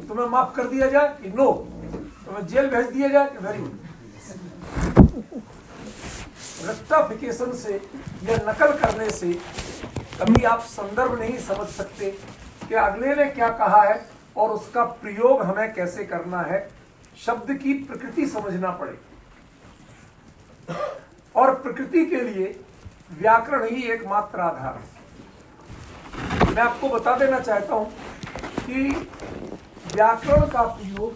तुम्हें माफ कर दिया जाए कि नो, तुम्हें जेल भेज दिया जाए कि वेरी गुड। रेक्टिफिकेशन से या नकल करने से कभी आप संदर्भ नहीं समझ सकते कि अगले ने क्या कहा है और उसका प्रयोग हमें कैसे करना है। शब्द की प्रकृति समझना पड़े, और प्रकृति के लिए व्याकरण ही एकमात्र आधार है। मैं आपको बता देना चाहता हूं कि व्याकरण का प्रयोग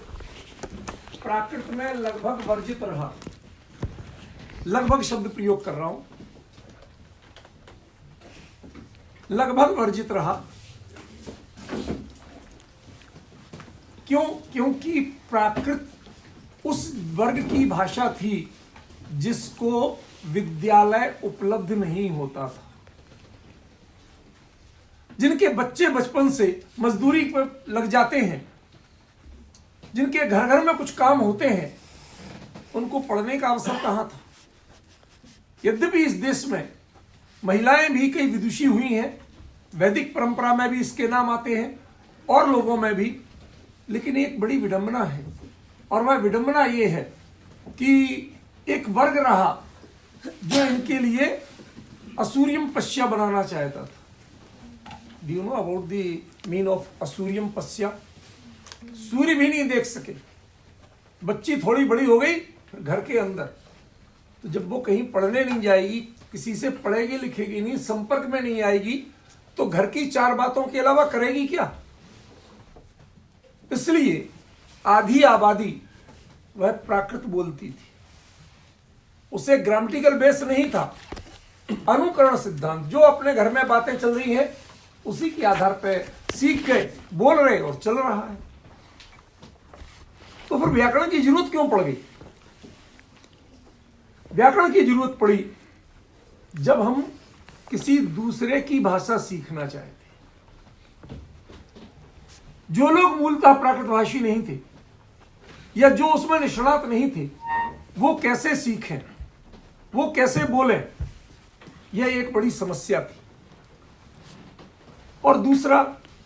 प्राकृत में लगभग वर्जित रहा। लगभग शब्द प्रयोग कर रहा हूं, लगभग वर्जित रहा। क्यों? क्योंकि प्राकृत उस वर्ग की भाषा थी जिसको विद्यालय उपलब्ध नहीं होता था, जिनके बच्चे बचपन से मजदूरी पर लग जाते हैं, जिनके घर घर में कुछ काम होते हैं, उनको पढ़ने का अवसर कहां था। यद्यपि इस देश में महिलाएं भी कई विदुषी हुई हैं, वैदिक परंपरा में भी इसके नाम आते हैं और लोगों में भी, लेकिन एक बड़ी विडंबना है, और वह विडंबना ये है कि एक वर्ग रहा जो इनके लिए असूर्यम पश्या बनाना चाहता था। Do you know about the mean of असूर्यम पश्या? सूर्य भी नहीं देख सके। बच्ची थोड़ी बड़ी हो गई घर के अंदर, तो जब वो कहीं पढ़ने नहीं जाएगी, किसी से पढ़ेगी लिखेगी नहीं, संपर्क में नहीं आएगी, तो घर की चार बातों के अलावा करेगी क्या? इसलिए आधी आबादी वह प्राकृत बोलती थी। उसे ग्रामेटिकल बेस नहीं था, अनुकरण सिद्धांत, जो अपने घर में बातें चल रही हैं उसी के आधार पर सीख के बोल रहे और चल रहा है। तो फिर व्याकरण की जरूरत क्यों पड़ गई? व्याकरण की जरूरत पड़ी जब हम किसी दूसरे की भाषा सीखना चाहते। जो लोग मूलतः प्राकृतभाषी नहीं थे या जो उसमें निष्णात नहीं थे, वो कैसे सीखें, वो कैसे बोलें, यह एक बड़ी समस्या थी। और दूसरा,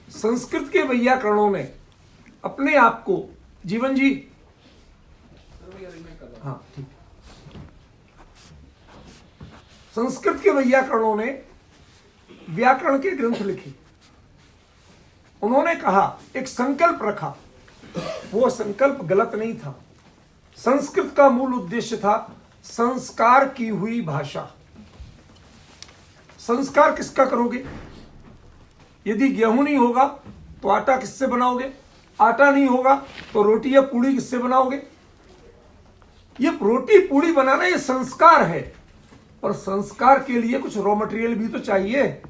संस्कृत के वैयाकरणों ने अपने आप को, जीवन जी, हाँ ठीक, संस्कृत के वैयाकरणों ने व्याकरण के ग्रंथ लिखे। उन्होंने कहा, एक संकल्प रखा, वो संकल्प गलत नहीं था। संस्कृत का मूल उद्देश्य था संस्कार की हुई भाषा। संस्कार किसका करोगे? यदि गेहूं नहीं होगा तो आटा किससे बनाओगे? आटा नहीं होगा तो रोटी या पूड़ी किससे बनाओगे? ये रोटी पूड़ी बनाना ये संस्कार है, और संस्कार के लिए कुछ रॉ मटेरियल भी तो चाहिए,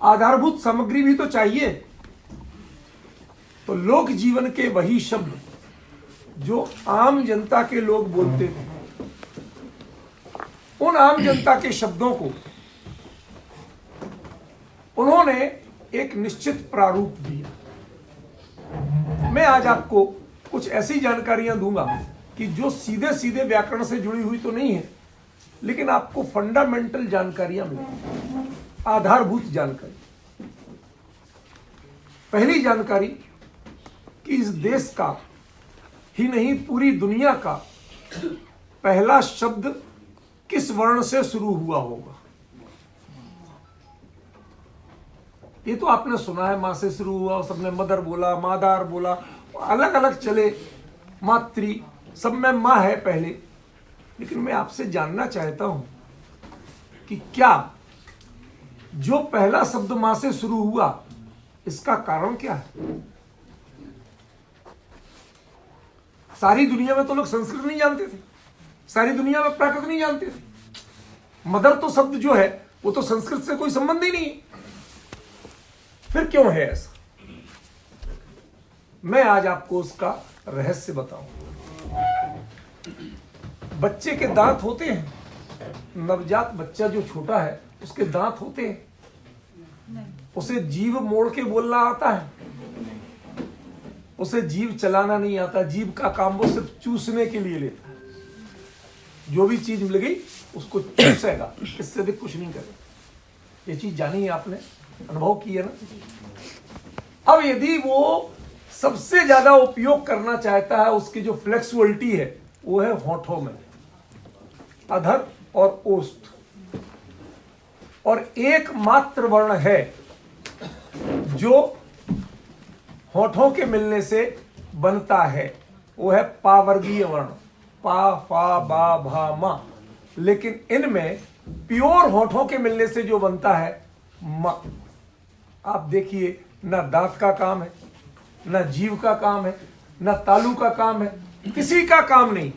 आधारभूत सामग्री भी तो चाहिए। तो लोक जीवन के वही शब्द जो आम जनता के लोग बोलते थे, उन आम जनता के शब्दों को उन्होंने एक निश्चित प्रारूप दिया। मैं आज आपको कुछ ऐसी जानकारियां दूंगा कि जो सीधे सीधे व्याकरण से जुड़ी हुई तो नहीं है, लेकिन आपको फंडामेंटल जानकारियां मिलेंगी, आधारभूत जानकारी। पहली जानकारी कि इस देश का ही नहीं पूरी दुनिया का पहला शब्द किस वर्ण से शुरू हुआ होगा। ये तो आपने सुना है, मां से शुरू हुआ, सबने मदर बोला, मादार बोला, अलग अलग चले, मातृ, सब में मां है पहले। लेकिन मैं आपसे जानना चाहता हूं कि क्या जो पहला शब्द मां से शुरू हुआ, इसका कारण क्या है? सारी दुनिया में तो लोग संस्कृत नहीं जानते थे, सारी दुनिया में प्राकृत नहीं जानते थे। मदर तो शब्द जो है वो तो संस्कृत से कोई संबंध ही नहीं। फिर क्यों है ऐसा? मैं आज आपको उसका रहस्य बताऊं। बच्चे के दांत होते हैं, नवजात बच्चा जो छोटा है उसके दांत होते हैं, उसे जीभ मोड़ के बोलना आता है, उसे जीभ चलाना नहीं आता। जीभ का काम वो सिर्फ चूसने के लिए लेता है, जो भी चीज मिल गई उसको चूसेगा, इससे भी कुछ नहीं करेगा। ये चीज जानी है आपने, अनुभव की है ना। अब यदि वो सबसे ज्यादा उपयोग करना चाहता है, उसकी जो फ्लेक्सिबिलिटी है वो है होठों में, अधर और ओष्ठ। और एकमात्र वर्ण है जो होठों के मिलने से बनता है, वो है पावर्गीय वर्ण, पा फा बा भा मा। लेकिन इनमें प्योर होठों के मिलने से जो बनता है म। आप देखिए, ना दांत का काम है, ना जीभ का काम है, ना तालू का काम है, किसी का काम नहीं।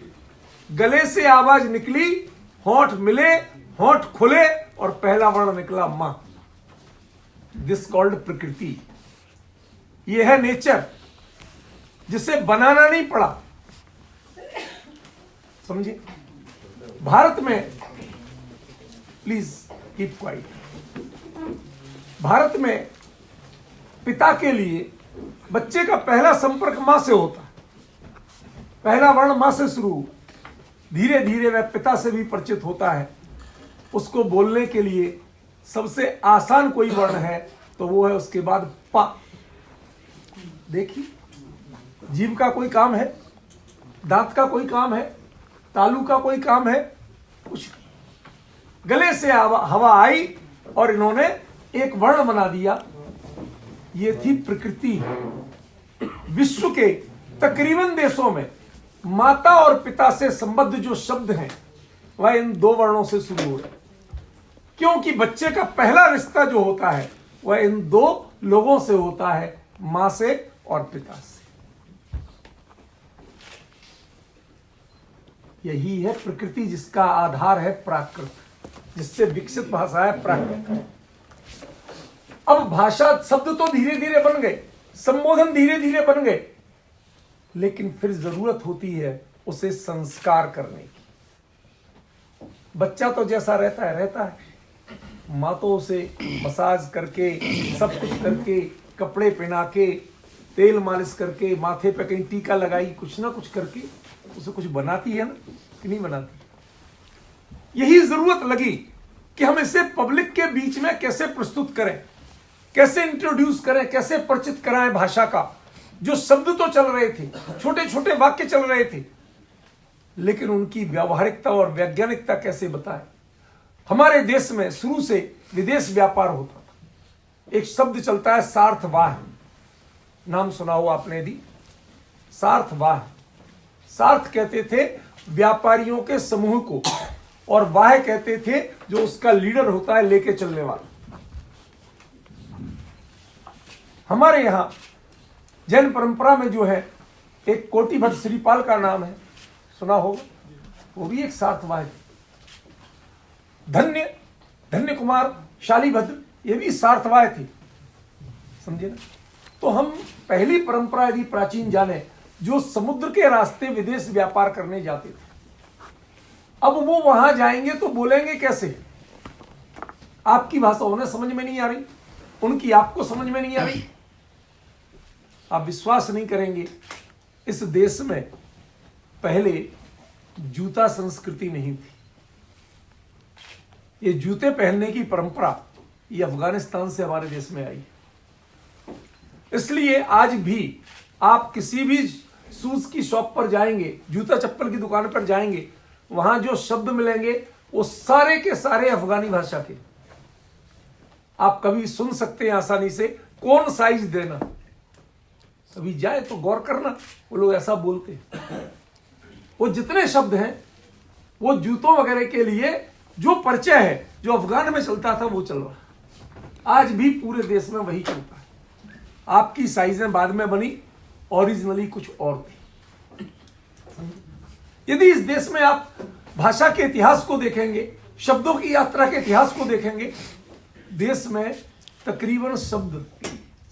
गले से आवाज निकली, होठ मिले, होठ खुले और पहला वर्ण निकला मां। दिस कॉल्ड प्रकृति। यह है नेचर, जिसे बनाना नहीं पड़ा। समझिए, भारत में, प्लीज कीप क्वाइट, भारत में पिता के लिए बच्चे का पहला संपर्क मां से होता है। पहला वर्ण मां से शुरू, धीरे धीरे वह पिता से भी परिचित होता है। उसको बोलने के लिए सबसे आसान कोई वर्ण है तो वो है उसके बाद पा। देखिए, जीभ का कोई काम है, दांत का कोई काम है, तालू का कोई काम है, कुछ नहीं। गले से हवा आई और इन्होंने एक वर्ण बना दिया। ये थी प्रकृति। विश्व के तकरीबन देशों में माता और पिता से संबद्ध जो शब्द हैं वह इन दो वर्णों से शुरू हो रहे, क्योंकि बच्चे का पहला रिश्ता जो होता है वह इन दो लोगों से होता है, मां से और पिता से। यही है प्रकृति, जिसका आधार है प्राकृत, जिससे विकसित भाषा है प्राकृत। अब भाषा शब्द तो धीरे धीरे बन गए, संबोधन धीरे धीरे बन गए, लेकिन फिर जरूरत होती है उसे संस्कार करने की। बच्चा तो जैसा रहता है, माँ तो उसे मसाज करके, सब कुछ करके, कपड़े पहना के, तेल मालिश करके, माथे पे कहीं टीका लगाई, कुछ ना कुछ करके उसे कुछ बनाती है ना, कि नहीं बनाती। यही जरूरत लगी कि हम इसे पब्लिक के बीच में कैसे प्रस्तुत करें, कैसे इंट्रोड्यूस करें, कैसे परिचित कराएं भाषा का। जो शब्द तो चल रहे थे, छोटे छोटे वाक्य चल रहे थे, लेकिन उनकी व्यावहारिकता और वैज्ञानिकता कैसे बताएं। हमारे देश में शुरू से विदेश व्यापार होता था। एक शब्द चलता है सार्थवाह, नाम सुना हो आपने यदि, सार्थवाह। सार्थ कहते थे व्यापारियों के समूह को, और वाह कहते थे जो उसका लीडर होता है, लेके चलने वाला। हमारे यहां जैन परंपरा में जो है एक कोटि भट्ट श्रीपाल का नाम है, सुना होगा, वो भी एक सार्थवाह है। धन्य कुमार शालीभद्र, ये भी सार्थवाह थे, समझे ना। तो हम पहली परंपरा यदि प्राचीन जाने, जो समुद्र के रास्ते विदेश व्यापार करने जाते थे, अब वो वहां जाएंगे तो बोलेंगे कैसे। आपकी भाषा उन्हें समझ में नहीं आ रही, उनकी आपको समझ में नहीं आ रही। आप विश्वास नहीं करेंगे, इस देश में पहले जूता संस्कृति नहीं थी। ये जूते पहनने की परंपरा ये अफगानिस्तान से हमारे देश में आई। इसलिए आज भी आप किसी भी शूज की शॉप पर जाएंगे, जूता चप्पल की दुकान पर जाएंगे, वहां जो शब्द मिलेंगे वो सारे के सारे अफगानी भाषा के। आप कभी सुन सकते हैं आसानी से, कौन साइज देना, कभी जाए तो गौर करना, वो लोग ऐसा बोलते हैं। वो जितने शब्द हैं वो जूतों वगैरह के लिए जो परिचय है, जो अफगान में चलता था वो चल रहा है। आज भी पूरे देश में वही चलता है। आपकी साइजें बाद में बनी, ओरिजिनली कुछ और थी। यदि इस देश में आप भाषा के इतिहास को देखेंगे, शब्दों की यात्रा के इतिहास को देखेंगे, देश में तकरीबन शब्द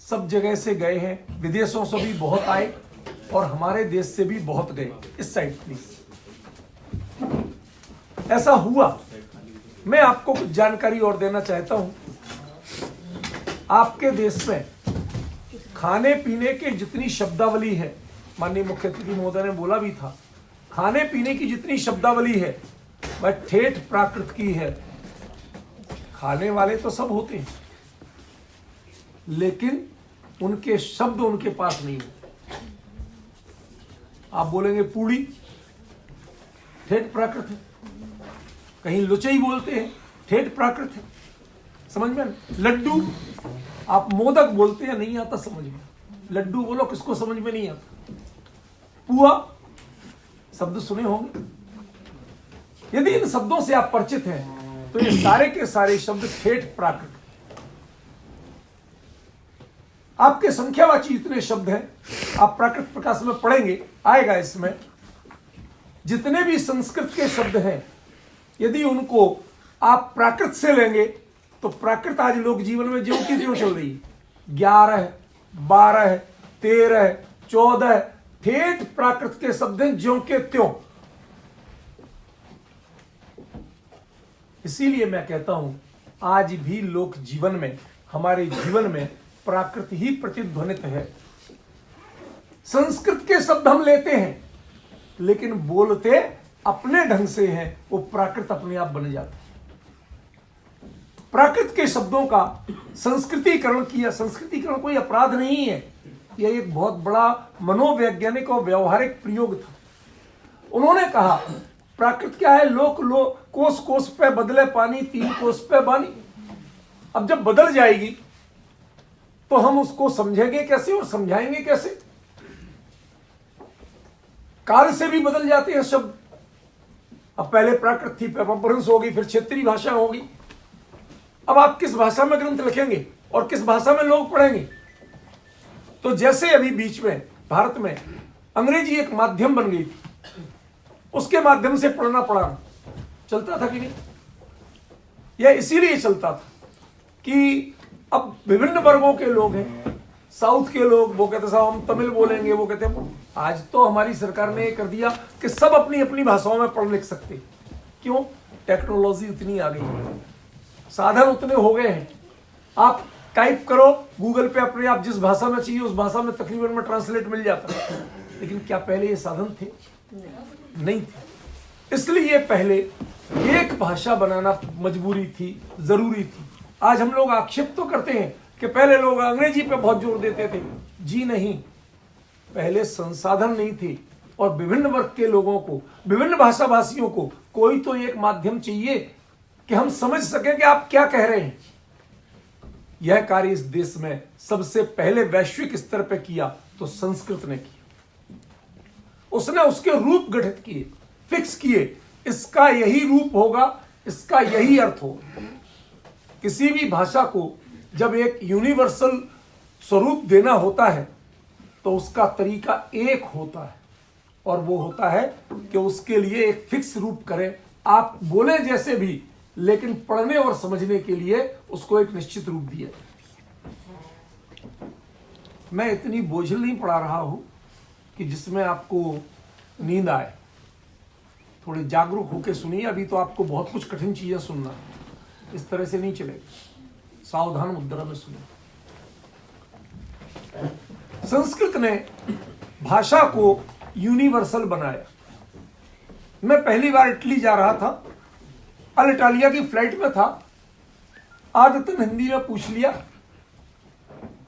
सब जगह से गए हैं। विदेशों से भी बहुत आए और हमारे देश से भी बहुत गए। इस साइड प्लीज। ऐसा हुआ, मैं आपको कुछ जानकारी और देना चाहता हूं। आपके देश में खाने पीने के जितनी शब्दावली है, माननीय मुख्यमंत्री महोदय ने बोला भी था, खाने पीने की जितनी शब्दावली है वह ठेठ प्राकृत की है। खाने वाले तो सब होते हैं, लेकिन उनके शब्द उनके पास नहीं होते। आप बोलेंगे पूड़ी, ठेठ प्राकृत है। कहीं लुचई बोलते हैं, ठेठ प्राकृत है। समझ में? लड्डू, आप मोदक बोलते हैं, नहीं आता समझ में। लड्डू बोलो, किसको समझ में नहीं आता। पुआ, शब्द सुने होंगे। यदि इन शब्दों से आप परिचित हैं तो ये सारे के सारे शब्द ठेठ प्राकृत। आपके संख्यावाची इतने शब्द हैं, आप प्राकृत प्रकाश में पढ़ेंगे, आएगा इसमें। जितने भी संस्कृत के शब्द हैं, यदि उनको आप प्राकृत से लेंगे तो प्राकृत आज लोक जीवन में ज्यों की त्यों चल रही है। 11, 12, 13, 14 ठेठ प्राकृत के शब्द हैं, ज्यों के त्यों। इसीलिए मैं कहता हूं, आज भी लोक जीवन में, हमारे जीवन में प्राकृत ही प्रतिध्वनित है। संस्कृत के शब्द हम लेते हैं, लेकिन बोलते अपने ढंग से हैं, वो प्राकृत अपने आप बन जाता है। प्राकृत के शब्दों का संस्कृतीकरण किया। संस्कृतीकरण कोई अपराध नहीं है, यह एक बहुत बड़ा मनोवैज्ञानिक और व्यवहारिक प्रयोग था। उन्होंने कहा प्राकृत क्या है, लोक लोक, कोस कोस पे बदले पानी, 3 कोस पे बानी। अब जब बदल जाएगी तो हम उसको समझेंगे कैसे और समझाएंगे कैसे। काल से भी बदल जाते हैं शब्द। अब पहले प्राकृत थी, अपभ्रंश होगी, फिर क्षेत्रीय भाषा होगी। अब आप किस भाषा में ग्रंथ लिखेंगे और किस भाषा में लोग पढ़ेंगे। तो जैसे अभी बीच में भारत में अंग्रेजी एक माध्यम बन गई थी, उसके माध्यम से पढ़ना पढ़ाना चलता था कि नहीं। यह इसीलिए चलता था कि अब विभिन्न वर्गों के लोग हैं। साउथ के लोग, वो कहते साहब हम तमिल बोलेंगे, वो कहते हैं। आज तो हमारी सरकार ने कर दिया कि सब अपनी अपनी भाषाओं में पढ़ लिख सकते। क्यों? टेक्नोलॉजी उतनी आ गई है, साधन उतने हो गए हैं। आप टाइप करो गूगल पे, अपने आप जिस भाषा में चाहिए उस भाषा में तकरीबन में ट्रांसलेट मिल जाता है। लेकिन क्या पहले ये साधन थे? नहीं थे। इसलिए पहले एक भाषा बनाना मजबूरी थी, जरूरी थी। आज हम लोग आक्षेप तो करते हैं कि पहले लोग अंग्रेजी पे बहुत जोर देते थे। जी नहीं, पहले संसाधन नहीं थे और विभिन्न वर्ग के लोगों को, विभिन्न भाषा भाषियों को कोई तो एक माध्यम चाहिए कि हम समझ सकें कि आप क्या कह रहे हैं। यह कार्य इस देश में सबसे पहले वैश्विक स्तर पर किया तो संस्कृत ने किया। उसने उसके रूप गठित किए, फिक्स किए, इसका यही रूप होगा, इसका यही अर्थ होगा। किसी भी भाषा को जब एक यूनिवर्सल स्वरूप देना होता है तो उसका तरीका एक होता है, और वो होता है कि उसके लिए एक फिक्स रूप करें। आप बोले जैसे भी, लेकिन पढ़ने और समझने के लिए उसको एक निश्चित रूप दिया। मैं इतनी बोझिल नहीं पढ़ा रहा हूं कि जिसमें आपको नींद आए। थोड़े जागरूक होकर सुनिए। अभी तो आपको बहुत कुछ कठिन चीजें सुनना, इस तरह से नहीं चलेगा। सावधान मुद्रा में सुनिए। संस्कृत ने भाषा को यूनिवर्सल बनाया। मैं पहली बार इटली जा रहा था, अल इटालिया की फ्लाइट में था। आदतन हिंदी में पूछ लिया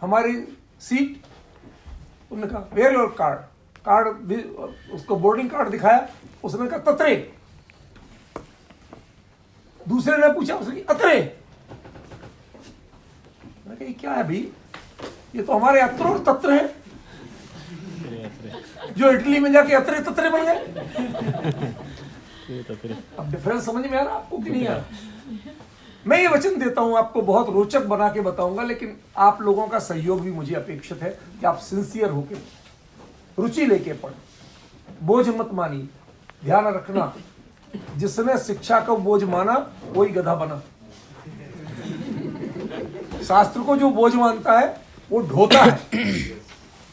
हमारी सीट। उन्होंने कहा वेयर योर कार्ड, उसको बोर्डिंग कार्ड दिखाया। उसने कहा तत्रे। दूसरे ने पूछा, उसने अतरे। मैंने कहा ये क्या है भाई, ये तो हमारे अत्र और तत्र है, जो इटली में जाके अतरे तत्रे बन गए। अब डिफरेंस समझ में आ रहा आपको कि नहीं आ रहा? मैं ये वचन देता हूं, आपको बहुत रोचक बना के बताऊंगा, लेकिन आप लोगों का सहयोग भी मुझे अपेक्षित है कि आप सिंसियर होके, रुचि लेके पढ़ें, बोझ मत मानिए। ध्यान रखना, जिसने शिक्षा को बोझ माना वही गधा बना। शास्त्र को जो बोझ मानता है वो ढोता है,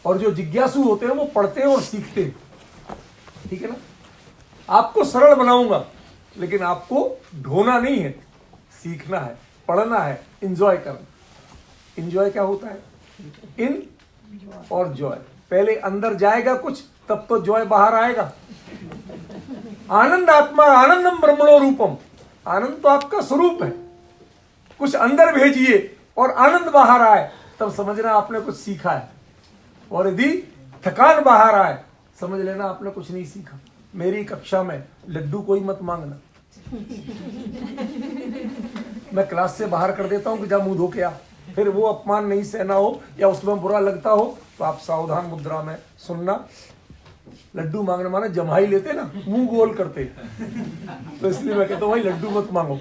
और जो जिज्ञासु होते हैं वो पढ़ते हैं और सीखते हैं। ठीक है ना? आपको सरल बनाऊंगा, लेकिन आपको ढोना नहीं है, सीखना है, पढ़ना है, एंजॉय करना। एंजॉय क्या होता है? इन और जॉय। पहले अंदर जाएगा कुछ, तब तो जॉय बाहर आएगा। आनंद आत्मा आनंदम ब्रह्मणो रूपम। आनंद तो आपका स्वरूप है। कुछ अंदर भेजिए और आनंद बाहर आए, तब समझना आपने कुछ सीखा है। और यदि थकान बाहर आए, समझ लेना आपने कुछ नहीं सीखा। मेरी कक्षा में लड्डू कोई मत मांगना, मैं क्लास से बाहर कर देता हूँ कि जा मुंह धो के आ। फिर वो अपमान नहीं सहना हो या उसमें बुरा लगता हो तो आप सावधान मुद्रा में सुनना। लड्डू मांगने माने जमाई लेते ना, मुंह गोल करते, तो इसलिए मैं कहता हूँ भाई लड्डू मत मांगो,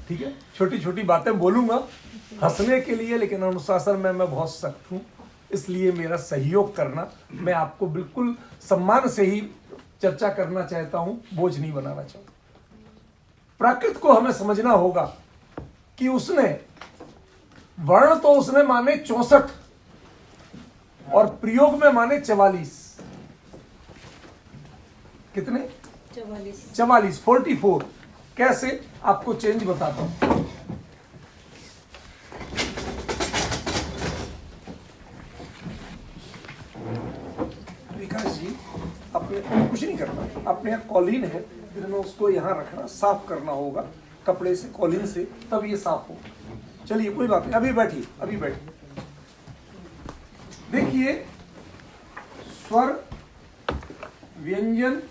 ठीक है। छोटी छोटी बातें बोलूंगा हंसने के लिए, लेकिन अनुशासन में मैं बहुत सख्त हूँ, इसलिए मेरा सहयोग करना। मैं आपको बिल्कुल सम्मान से ही चर्चा करना चाहता हूँ, बोझ नहीं बनाना चाहता। प्राकृत को हमें समझना होगा कि उसने वर्ण तो उसने माने 64 और प्रयोग में माने 44। कितने? 44, 44। कैसे? आपको चेंज बताता हूं। विकास जी अपने कुछ नहीं करना, अपने यहाँ कॉलिन है, फिर में उसको यहाँ रखना, साफ करना होगा कपड़े से, कॉलिन से, तब ये साफ होगा। चलिए कोई बात नहीं, अभी बैठिए, अभी बैठिए। देखिए स्वर, व्यंजन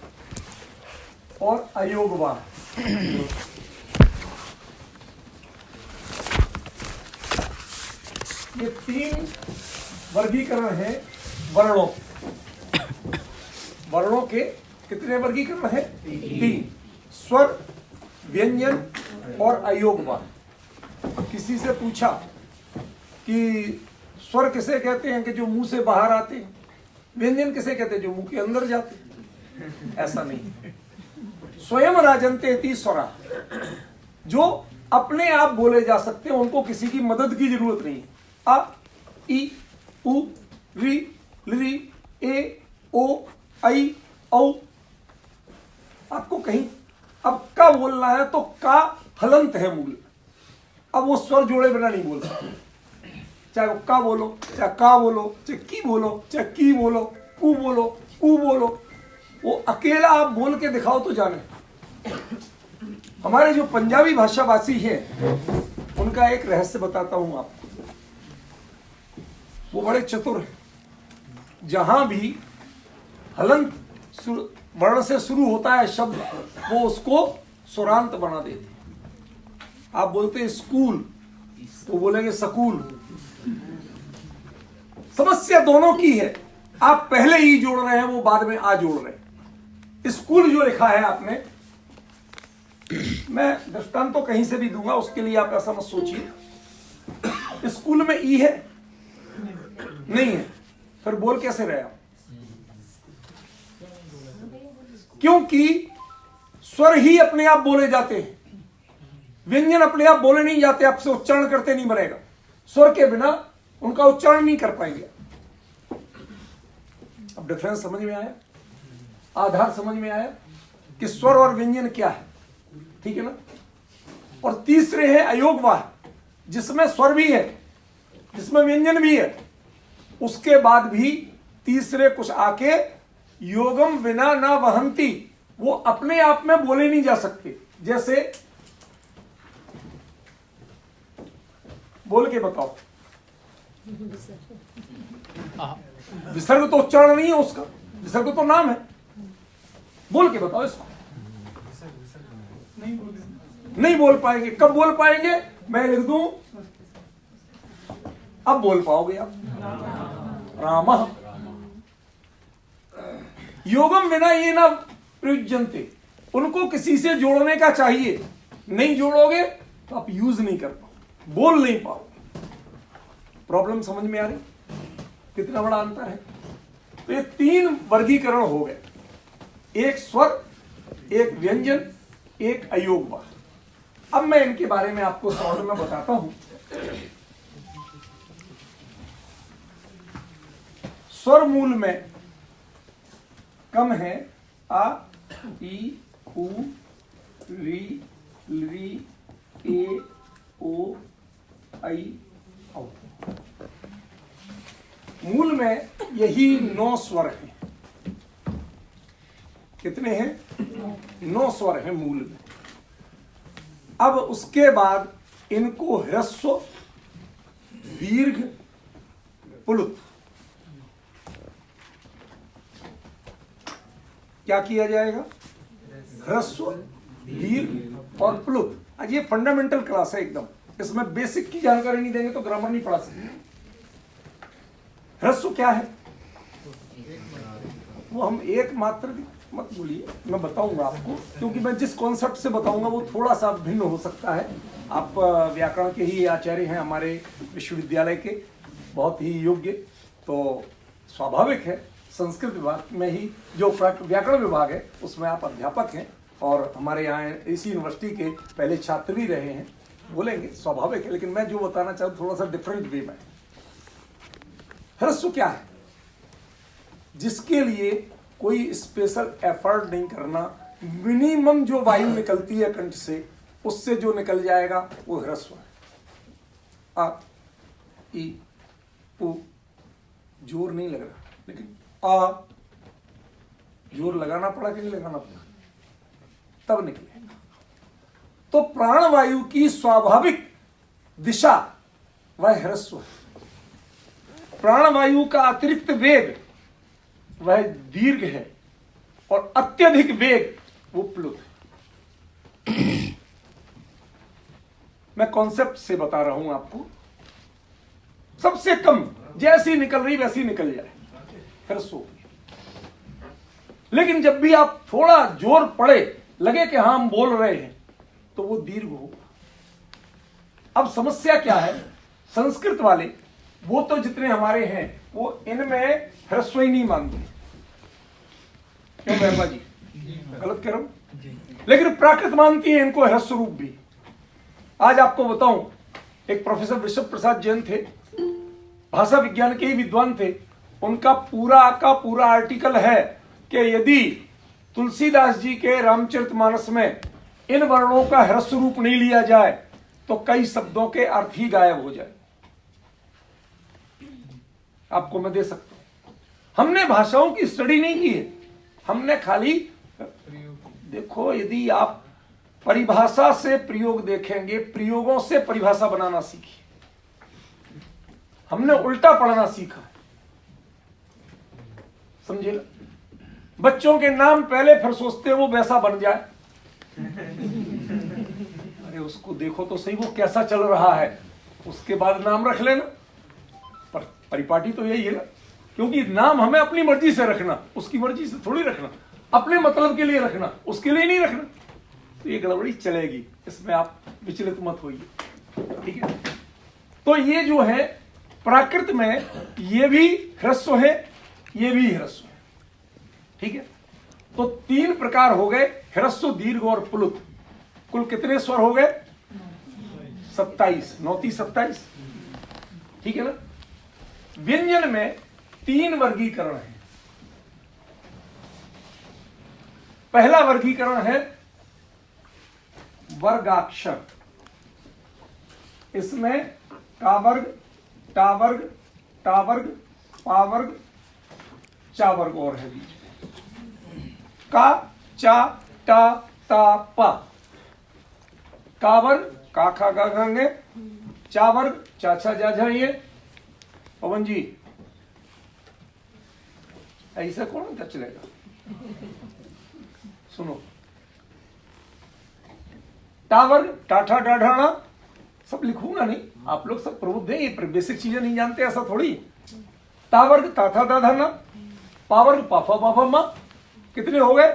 और अयोगवान, ये 3 वर्गीकरण हैं वर्णों। वर्णों के कितने वर्गीकरण हैं? 3। स्वर, व्यंजन और अयोगवान। किसी से पूछा कि स्वर किसे कहते हैं कि जो मुंह से बाहर आते हैं, व्यंजन किसे कहते हैं जो मुंह के अंदर जाते हैं? ऐसा नहीं। स्वयं राजन्ते इति स्वरा, जो अपने आप बोले जा सकते हैं, उनको किसी की मदद की जरूरत नहीं है। अ, इ, उ, रि, लि, ए, ओ, ऐ, औ। आपको कहीं अब का बोलना है तो का हलंत है मूल, अब वो स्वर जोड़े बिना नहीं बोल सकते। चाहे वो का बोलो, चाहे का बोलो, चाहे की बोलो, चाहे की बोलो, कु बोलो, उ बोलो, वो अकेला आप बोल के दिखाओ तो जाने। हमारे जो पंजाबी भाषाभाषी है उनका एक रहस्य बताता हूं आपको। वो बड़े चतुर हैं। जहां भी हलंत वर्ण से शुरू होता है शब्द, वो उसको स्वरांत बना देते। आप बोलते हैं स्कूल, तो बोलेंगे सकूल। समस्या दोनों की है, आप पहले ही जोड़ रहे हैं, वो बाद में आ जोड़ रहे हैं। स्कूल जो लिखा है आपने, मैं दृष्टांत तो कहीं से भी दूंगा, उसके लिए आप ऐसा मत सोचिए। स्कूल में ई है नहीं है, फिर बोल कैसे रहे आप? क्योंकि स्वर ही अपने आप बोले जाते हैं, व्यंजन अपने आप बोले नहीं जाते, आपसे उच्चारण करते नहीं बनेगा। स्वर के बिना उनका उच्चारण नहीं कर पाएंगे। अब डिफरेंस समझ में आया, आधार समझ में आया कि स्वर और व्यंजन क्या है, ठीक है ना। और तीसरे है अयोगवाह, जिसमें स्वर भी है, जिसमें व्यंजन भी है, उसके बाद भी तीसरे कुछ आके योगम विना ना वहंती, वो अपने आप में बोले नहीं जा सकते। जैसे बोल के बताओ, विसर्ग तो उच्चारण नहीं है उसका, विसर्ग तो नाम है। बोल के बताओ इसको। नहीं बोल पाएंगे। कब बोल पाएंगे? मैं लिख दूं, अब बोल पाओगे आप। रामः योगम विना ये ना प्रयुज्यन्ते, उनको किसी से जोड़ने का चाहिए। नहीं जोड़ोगे तो आप यूज नहीं कर पाओ, बोल नहीं पाओ। प्रॉब्लम समझ में आ रही? कितना बड़ा अंतर है। तो ये 3 वर्गीकरण हो गए, एक स्वर, एक व्यंजन, एक अयोगवाह। अब मैं इनके बारे में आपको शॉर्ट में बताता हूं। स्वर मूल में कम है आ, ई, उ, री, लि, ए, ओ, ऐ, औ। मूल में यही 9 स्वर हैं। कितने हैं? 9 स्वर हैं मूल में। अब उसके बाद इनको ह्रस्व, दीर्घ, पुलुत, क्या किया जाएगा? ह्रस्व, दीर्घ और प्लुत। आज ये फंडामेंटल क्लास है एकदम, इसमें बेसिक की जानकारी नहीं देंगे तो ग्रामर नहीं पढ़ा सकते। ह्रस्व क्या है? वो हम एक मात्र मत बोलिए, मैं बताऊंगा आपको, क्योंकि मैं जिस कॉन्सेप्ट से बताऊंगा वो थोड़ा सा भिन्न हो सकता है। आप व्याकरण के ही आचार्य हैं हमारे विश्वविद्यालय के, बहुत ही योग्य, तो स्वाभाविक है संस्कृत विभाग में ही जो व्याकरण विभाग है उसमें आप अध्यापक हैं और हमारे यहाँ इसी यूनिवर्सिटी के पहले छात्र भी रहे हैं, बोलेंगे स्वाभाविक है। लेकिन मैं जो बताना चाहूँ थोड़ा सा डिफरेंट वे में। ह्रस्व क्या है? जिसके लिए कोई स्पेशल एफर्ट नहीं करना, मिनिमम जो वायु निकलती है कंठ से उससे जो निकल जाएगा वो ह्रस्व है। आ, ई, उ, जोर नहीं लग रहा, लेकिन आ जोर लगाना पड़ा कि नहीं लगाना पड़ा, तब निकलेगा। तो प्राणवायु की स्वाभाविक दिशा वह ह्रस्व है। प्राणवायु का अतिरिक्त वेग वह दीर्घ है और अत्यधिक वेग वो प्लुत है। मैं कॉन्सेप्ट से बता रहा हूं आपको। सबसे कम जैसी निकल रही वैसी निकल जाए ह्रस्व। लेकिन जब भी आप थोड़ा जोर पड़े, लगे कि हाँ हम बोल रहे हैं, तो वो दीर्घ होगा। अब समस्या क्या है? संस्कृत वाले वो तो जितने हमारे हैं वो इनमें ह्रस्व ही नहीं मानते। क्यों मेहमा जी, गलत कह रहा हूं? लेकिन प्राकृत मानती है इनको ह्रस्व रूप भी। आज आपको बताऊं, एक प्रोफेसर विश्व प्रसाद जैन थे, भाषा विज्ञान के ही विद्वान थे। उनका पूरा का पूरा आर्टिकल है कि यदि तुलसीदास जी के रामचरितमानस में इन वर्णों का ह्रस्व रूप नहीं लिया जाए तो कई शब्दों के अर्थ ही गायब हो जाए। आपको मैं दे सकता हूं। हमने भाषाओं की स्टडी नहीं की है, हमने खाली देखो, यदि आप परिभाषा से प्रयोग देखेंगे, प्रयोगों से परिभाषा बनाना सीखिए। हमने उल्टा पढ़ना सीखा, समझे ना? बच्चों के नाम पहले फिर सोचते वो वैसा बन जाए। अरे उसको देखो तो सही वो कैसा चल रहा है, उसके बाद नाम रख लेना। पर परिपाटी तो यही है ना, क्योंकि नाम हमें अपनी मर्जी से रखना, उसकी मर्जी से थोड़ी रखना, अपने मतलब के लिए रखना, उसके लिए नहीं रखना। तो ये गड़बड़ी चलेगी, इसमें आप विचलित मत होइए, ठीक है? तो ये जो है प्राकृत में ये भी ह्रस्व है, ये भी ह्रस्व है, ठीक है? तो तीन प्रकार हो गए, ह्रस्व, दीर्घ और प्लुत। कुल कितने स्वर हो गए? 27, 9 27, ठीक है ना? व्यंजन में 3 वर्गीकरण है। पहला वर्गीकरण है वर्गाक्षर। इसमें का वर्ग, टा वर्ग, टा वर्ग, पा वर्ग, चा वर्ग और है बीच में। का, चा, टा, ता, पा। का वर्ग का, खा, गा, घंगे। चा वर्ग चा, छा, जा, झा, ये। पवन जी ऐसा कौन था चलेगा? सुनो, टा वर्ग टाठा डाढ़ाना सब लिखूंगा नहीं, आप लोग सब प्रबुद्ध हैं, ये बेसिक चीजें नहीं जानते ऐसा थोड़ी। ता वर्ग ताथा दाधाना, पा वर्ग पाफा पाफा मा। कितने हो गए?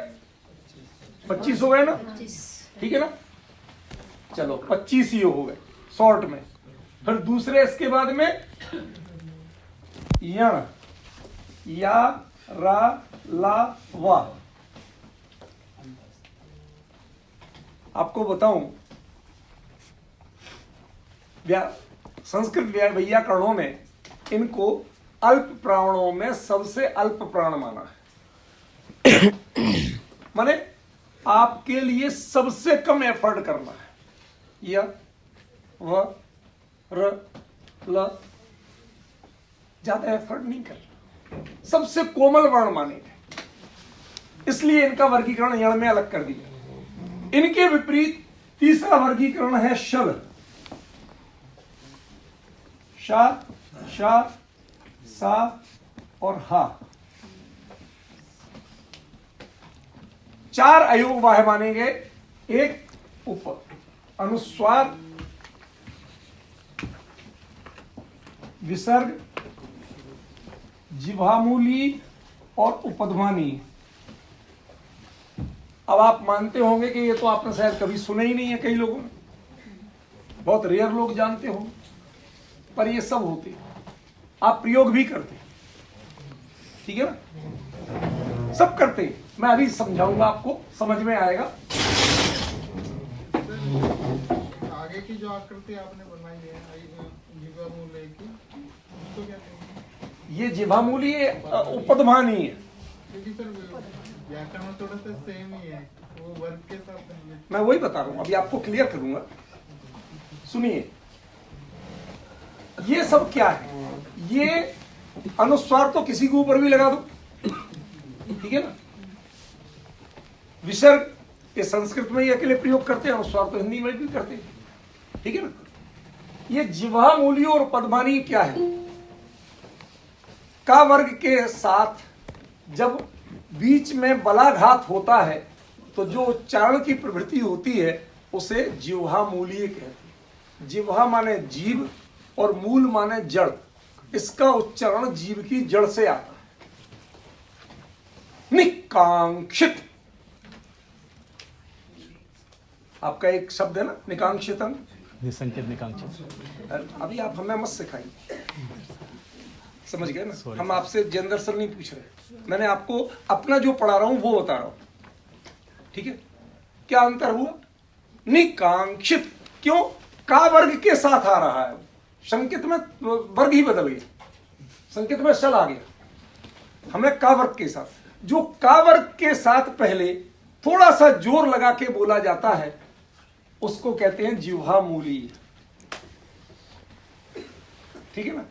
25 हो गए ना, ठीक है ना? चलो 25 ही हो गए शॉर्ट में। फिर दूसरे इसके बाद में यण, या, रा, ला, वा। आपको बताऊं, संस्कृत वैयाकरणों ने इनको अल्प प्राणों में सबसे अल्प प्राण माना है। माने आपके लिए सबसे कम एफर्ट करना है। या, व, र, ल, ज्यादा एफर्ट नहीं करना, सबसे कोमल वर्ण माने गए, इसलिए इनका वर्गीकरण यण में अलग कर दिया। इनके विपरीत तीसरा वर्गीकरण है शल। शा, शा, सा और हा। 4 अयोग वाह माने गए। एक अनुस्वार, विसर्ग, जिह्वामूली और उपध्मानी। अब आप मानते होंगे कि ये तो आपने शायद कभी सुना ही नहीं है, कई लोगों ने, बहुत रेयर लोग जानते हो, पर ये सब होते, आप प्रयोग भी करते, ठीक है ना, सब करते। मैं अभी समझाऊंगा, आपको समझ में आएगा। आगे की जो आकृति आपने बनाई है जिह्वामूली की, उसको क्या कहेंगे? ये जिह्वामूली उपध्मानी है, क्योंकि सर व्याकरण थोड़ा सा सेम ही है, वो वर्ग के साथ नहीं है। मैं वही बता रहा हूं, अभी आपको क्लियर करूंगा। सुनिए, ये सब क्या है? ये अनुस्वार तो किसी के ऊपर भी लगा दो, ठीक है ना। विसर्ग ये संस्कृत में ही अकेले प्रयोग करते हैं, अनुस्वार तो हिंदी में भी करते हैं, ठीक है ना। ये जिह्वामूली और उपध्मानी क्या है? का वर्ग के साथ जब बीच में बलाघात होता है तो जो उच्चारण की प्रवृत्ति होती है उसे जिह्वामूलीय कहते हैं। जिह्वा माने जीभ और मूल माने जड़, इसका उच्चारण जीभ की जड़ से आता है। निकांक्षित, आपका एक शब्द है ना निकांक्षितम, संकेत निकांक्षित। अभी आप हमें मत सिखाइए, समझ गए ना। हम आपसे जेंडर सर नहीं पूछ रहे, मैंने आपको अपना जो पढ़ा रहा हूं वो बता रहा हूं, ठीक है। क्या अंतर हुआ? निकांक्षित, क्यों? का वर्ग के साथ आ रहा है, संकेत में वर्ग ही बदल गया, संकेत में शल आ गया, हमें का वर्ग के साथ। जो का वर्ग के साथ पहले थोड़ा सा जोर लगा के बोला जाता है उसको कहते हैं जिह्वामूली, ठीक है ना।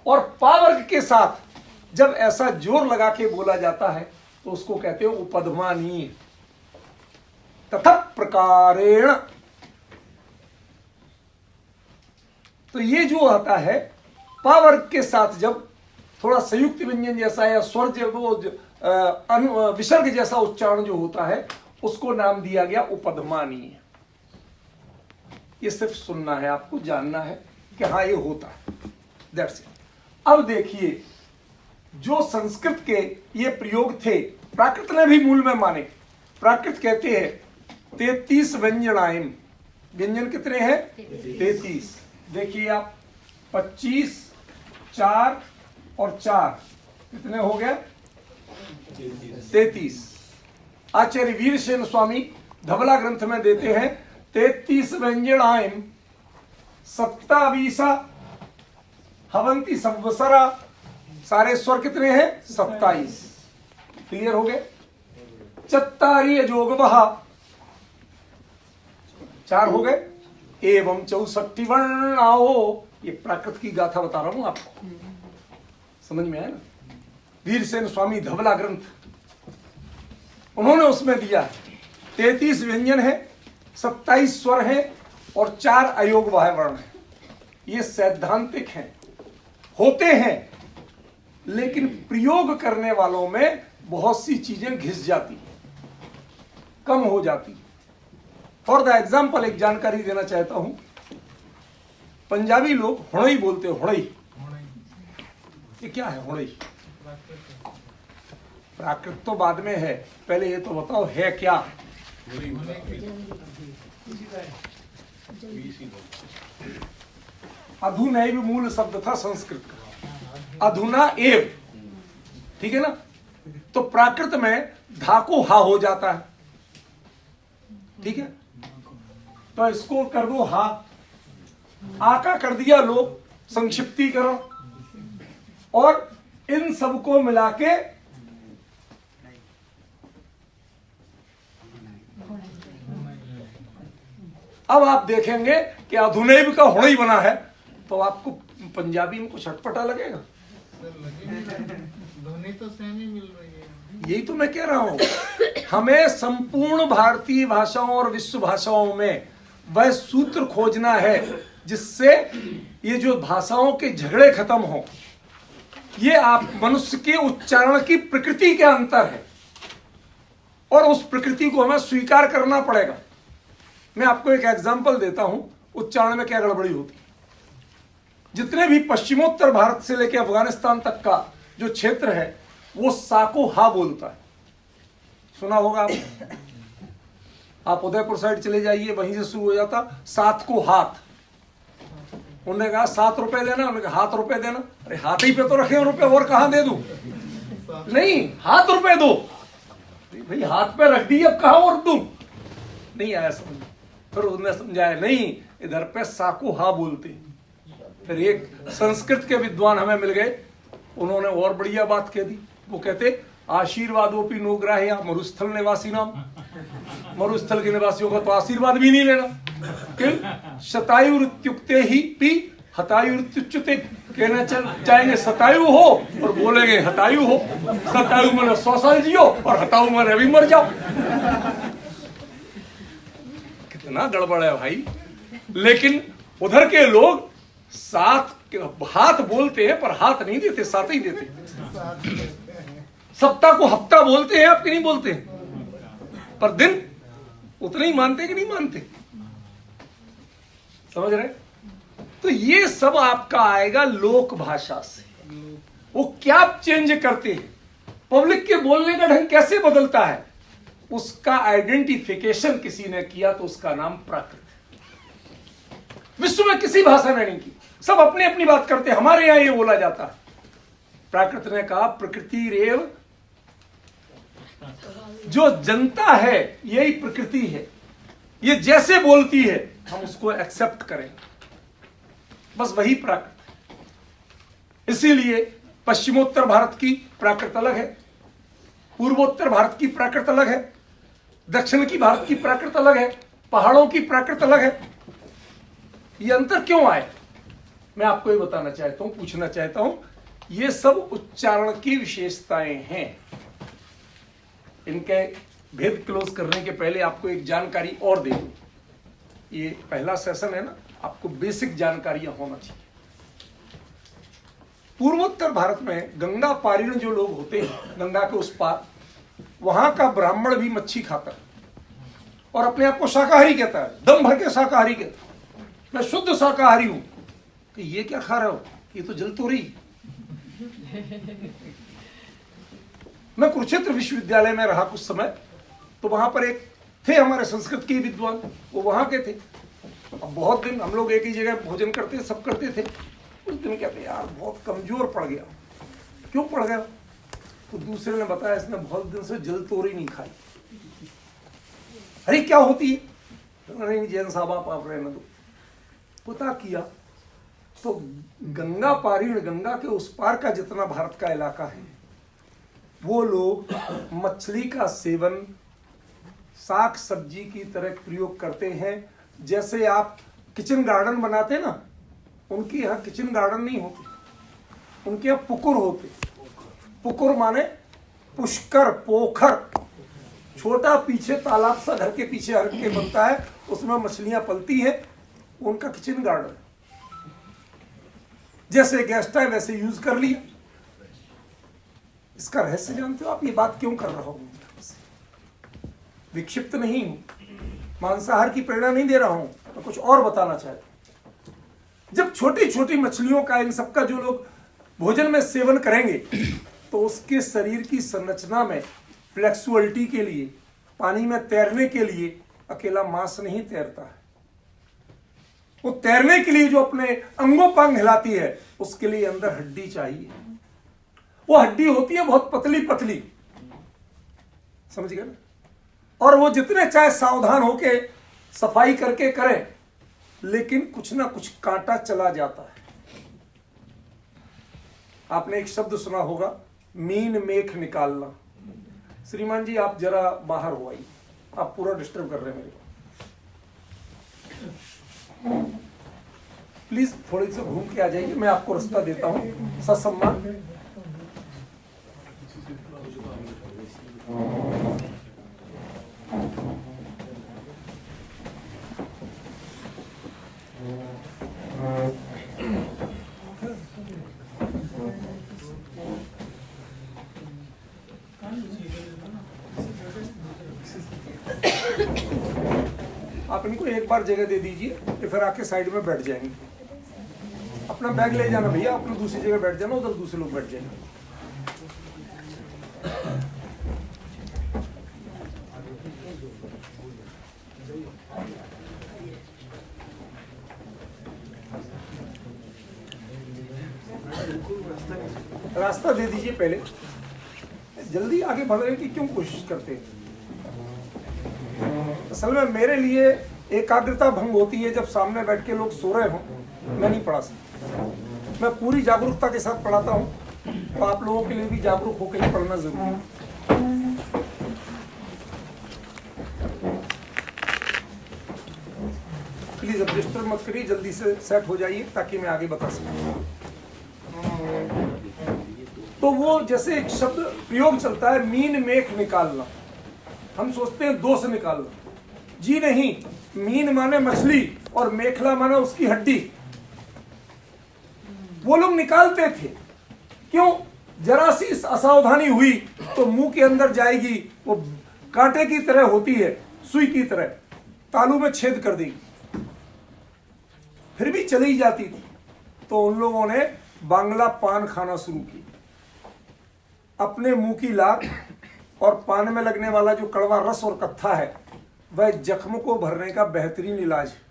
और पा वर्ग के साथ जब ऐसा जोर लगा के बोला जाता है तो उसको कहते हैं उपध्मानी। तथा प्रकारेण, तो ये जो आता है पा वर्ग के साथ जब थोड़ा संयुक्त व्यंजन जैसा या स्वर वो विसर्ग जैसा उच्चारण जो होता है उसको नाम दिया गया उपध्मानी। ये सिर्फ सुनना है, आपको जानना है कि हाँ ये होता है, दैट्स इट। अब देखिए, जो संस्कृत के ये प्रयोग थे प्राकृत ने भी मूल में माने। प्राकृत कहते हैं 33 व्यंजनाएं, व्यंजन कितने हैं? 33। देखिए आप 25, 4 और 4 कितने हो गए? 33। आचार्य वीरसेन स्वामी धवला ग्रंथ में देते हैं 33 व्यंजनाएं 27 हवंती संवत्सरा, सारे स्वर कितने हैं? 27। क्लियर हो गए? चत्तारी अजोगवः, 4 हो गए। एवं 64 वर्णाओ, ये प्राकृत की गाथा बता रहा हूं आपको, समझ में आया ना। वीरसेन स्वामी धवला ग्रंथ, उन्होंने उसमें दिया 33 व्यंजन है, 27 स्वर है और 4 अयोगवाह वर्ण है। ये सैद्धांतिक हैं, होते हैं, लेकिन प्रयोग करने वालों में बहुत सी चीजें घिस जाती, कम हो जाती। फॉर द एग्जाम्पल एक जानकारी देना चाहता हूं, पंजाबी लोग हुणई बोलते हो, हुणई। ये क्या है हुणई? प्राकृत तो बाद में है, पहले ये तो बताओ है क्या? अधुनैव मूल शब्द था संस्कृत का, अधुना एव, ठीक है ना। तो प्राकृत में धाको हा हो जाता है, ठीक है। तो इसको कर दो हा, आका कर दिया लोग संक्षिप्तीकरण, और इन सबको मिला के अब आप देखेंगे कि अधुनैव का हुणई बना है, तो आपको पंजाबी में कुछ अटपटा लगेगा? ध्वनि तो सेम ही मिल रही है। यही तो मैं कह रहा हूं, हमें संपूर्ण भारतीय भाषाओं और विश्व भाषाओं में वह सूत्र खोजना है जिससे ये जो भाषाओं के झगड़े खत्म हो। ये आप मनुष्य के उच्चारण की प्रकृति के अंतर है, और उस प्रकृति को हमें स्वीकार करना पड़ेगा। मैं आपको एक एग्जाम्पल देता हूं, उच्चारण में क्या गड़बड़ी होती है। जितने भी पश्चिमोत्तर भारत से लेकर अफगानिस्तान तक का जो क्षेत्र है वो सा को हा बोलता है, सुना होगा आप उदयपुर साइड चले जाइए, वहीं से शुरू हो जाता सात को हाथ। उन्होंने कहा 7 रुपए देना, उन्होंने कहा हाथ रुपए देना। अरे हाथ ही पे तो रखे रुपए, और कहां दे दूं? नहीं, हाथ रुपए दो। भाई हाथ पे रख दी, अब कहां और दूं? नहीं आया समझ। फिर उन्होंने समझाया नहीं, इधर पे साको हा बोलते। फिर एक संस्कृत के विद्वान हमें मिल गए, उन्होंने और बढ़िया बात कह दी। वो कहते आशीर्वादोपि नो ग्राह्य मरुस्थल निवासी नाम। मरुस्थल के निवासियों का तो आशीर्वाद भी नहीं लेना। कि शतायुरुत्युक्ते ही पी हतायुरुत्युच्युते, कहना चाहेंगे शतायु हो और बोलेंगे हतायु हो। शतायु में 100 साल जियो और हतायु में अभी मर जाओ। कितना गड़बड़ है भाई। लेकिन उधर के लोग हाथ बोलते हैं पर हाथ नहीं देते, साथ ही देते। सप्ताह को हफ्ता बोलते हैं, आप कि नहीं बोलते हैं? पर दिन उतने ही मानते कि नहीं मानते? समझ रहे? तो ये सब आपका आएगा लोक भाषा से। वो क्या चेंज करते हैं, पब्लिक के बोलने का ढंग कैसे बदलता है, उसका आइडेंटिफिकेशन किसी ने किया तो उसका नाम प्राकृत है। विश्व में किसी भाषा ने नहीं की, सब अपनी अपनी बात करते हैं। हमारे यहां ये बोला जाता है। प्राकृत ने कहा प्रकृति रेव, जो जनता है यही प्रकृति है, ये जैसे बोलती है हम उसको एक्सेप्ट करें, बस वही प्राकृत है। इसीलिए पश्चिमोत्तर भारत की प्राकृत अलग है, पूर्वोत्तर भारत की प्राकृत अलग है, दक्षिण की भारत की प्राकृत अलग है, पहाड़ों की प्राकृत अलग है। ये अंतर क्यों आए, मैं आपको ये बताना चाहता हूं, पूछना चाहता हूं। ये सब उच्चारण की विशेषताएं हैं। इनके भेद क्लोज करने के पहले आपको एक जानकारी और दे दूं। ये पहला सेशन है ना, आपको बेसिक जानकारियां होना चाहिए। पूर्वोत्तर भारत में गंगा पारीण जो लोग होते हैं, गंगा के उस पार, वहां का ब्राह्मण भी मच्छी खाता है और अपने आप को शाकाहारी कहता है, दम भर के शाकाहारी कहता है, मैं शुद्ध शाकाहारी हूं। कि ये क्या खा रहे हो, ये तो जल तो रही। मैं कुरुक्षेत्र विश्वविद्यालय में रहा कुछ समय, तो वहां पर एक थे हमारे संस्कृत के विद्वान, वो वहां के थे। अब बहुत दिन हम लोग एक ही जगह भोजन करते, सब करते थे। उस दिन कहते यार बहुत कमजोर पड़ गया। क्यों पड़ गया? तो दूसरे ने बताया इसने बहुत दिन से जल तोरी नहीं खाई। अरे क्या होती है? नहीं जैन साहब आप रहने दो। पता किया तो गंगा पारीण, गंगा के उस पार का जितना भारत का इलाका है, वो लोग मछली का सेवन साग सब्जी की तरह प्रयोग करते हैं। जैसे आप किचन गार्डन बनाते ना, उनके यहाँ किचन गार्डन नहीं होते, उनके यहाँ पुकुर होते। पुकुर माने पुष्कर, पोखर, छोटा पीछे तालाब सा घर के पीछे हर के बनता है, उसमें मछलियां पलती है, उनका किचन गार्डन। जैसे गेस्ट है वैसे यूज कर लिया। इसका रहस्य जानते हो आप? ये बात क्यों कर रहा हूं? विक्षिप्त नहीं हूं, मांसाहार की प्रेरणा नहीं दे रहा हूं, तो कुछ और बताना चाहता हूं। जब छोटी छोटी मछलियों का, इन सबका जो लोग भोजन में सेवन करेंगे, तो उसके शरीर की संरचना में फ्लेक्सुअलिटी के लिए, पानी में तैरने के लिए अकेला मांस नहीं तैरता है। वो तैरने के लिए जो अपने अंगों पांग हिलाती है, उसके लिए अंदर हड्डी चाहिए। वो हड्डी होती है बहुत पतली पतली, समझ गए ना? और वो जितने चाहे सावधान होके सफाई करके करें, लेकिन कुछ ना कुछ कांटा चला जाता है। आपने एक शब्द सुना होगा, मीन मेख निकालना। श्रीमान जी आप जरा बाहर हो आइए, आप पूरा डिस्टर्ब कर रहे हैं मेरे को। प्लीज थोड़ी सी घूम के आ जाइए, मैं आपको रास्ता देता हूं ससम्मान। आप इनको एक बार जगह दे दीजिए, तो फिर आके साइड में बैठ जाएंगे। अपना बैग ले जाना भैया, अपनी दूसरी जगह बैठ जाना, उधर दूसरे लोग बैठ जाएंगे। रास्ता दे दीजिए पहले, जल्दी आगे बढ़ने की क्यों कोशिश करते हैं? असल में मेरे लिए एकाग्रता भंग होती है जब सामने बैठ के लोग सो रहे हों, मैं नहीं पढ़ा सकता। मैं पूरी जागरूकता के साथ पढ़ाता हूँ, तो आप लोगों के लिए भी जागरूक होकर ही पढ़ना जरूरी है। प्लीज अब डिस्टर्ब मत करिए, जल्दी से सेट हो जाइए ताकि मैं आगे बता सकूं। तो वो जैसे एक शब्द प्रयोग चलता है, मीन मेख निकालना, हम सोचते हैं दो से निकालना, जी नहीं। मीन माने मछली और मेखला माने उसकी हड्डी। वो लोग निकालते थे, क्यों? जरा सी असावधानी हुई तो मुंह के अंदर जाएगी, वो कांटे की तरह होती है, सुई की तरह, तालू में छेद कर देगी, फिर भी चली जाती थी। तो उन लोगों ने बांग्ला पान खाना शुरू की। अपने मुंह की लात और पान में लगने वाला जो कड़वा रस और कत्था है, वह जख्म को भरने का बेहतरीन इलाज है।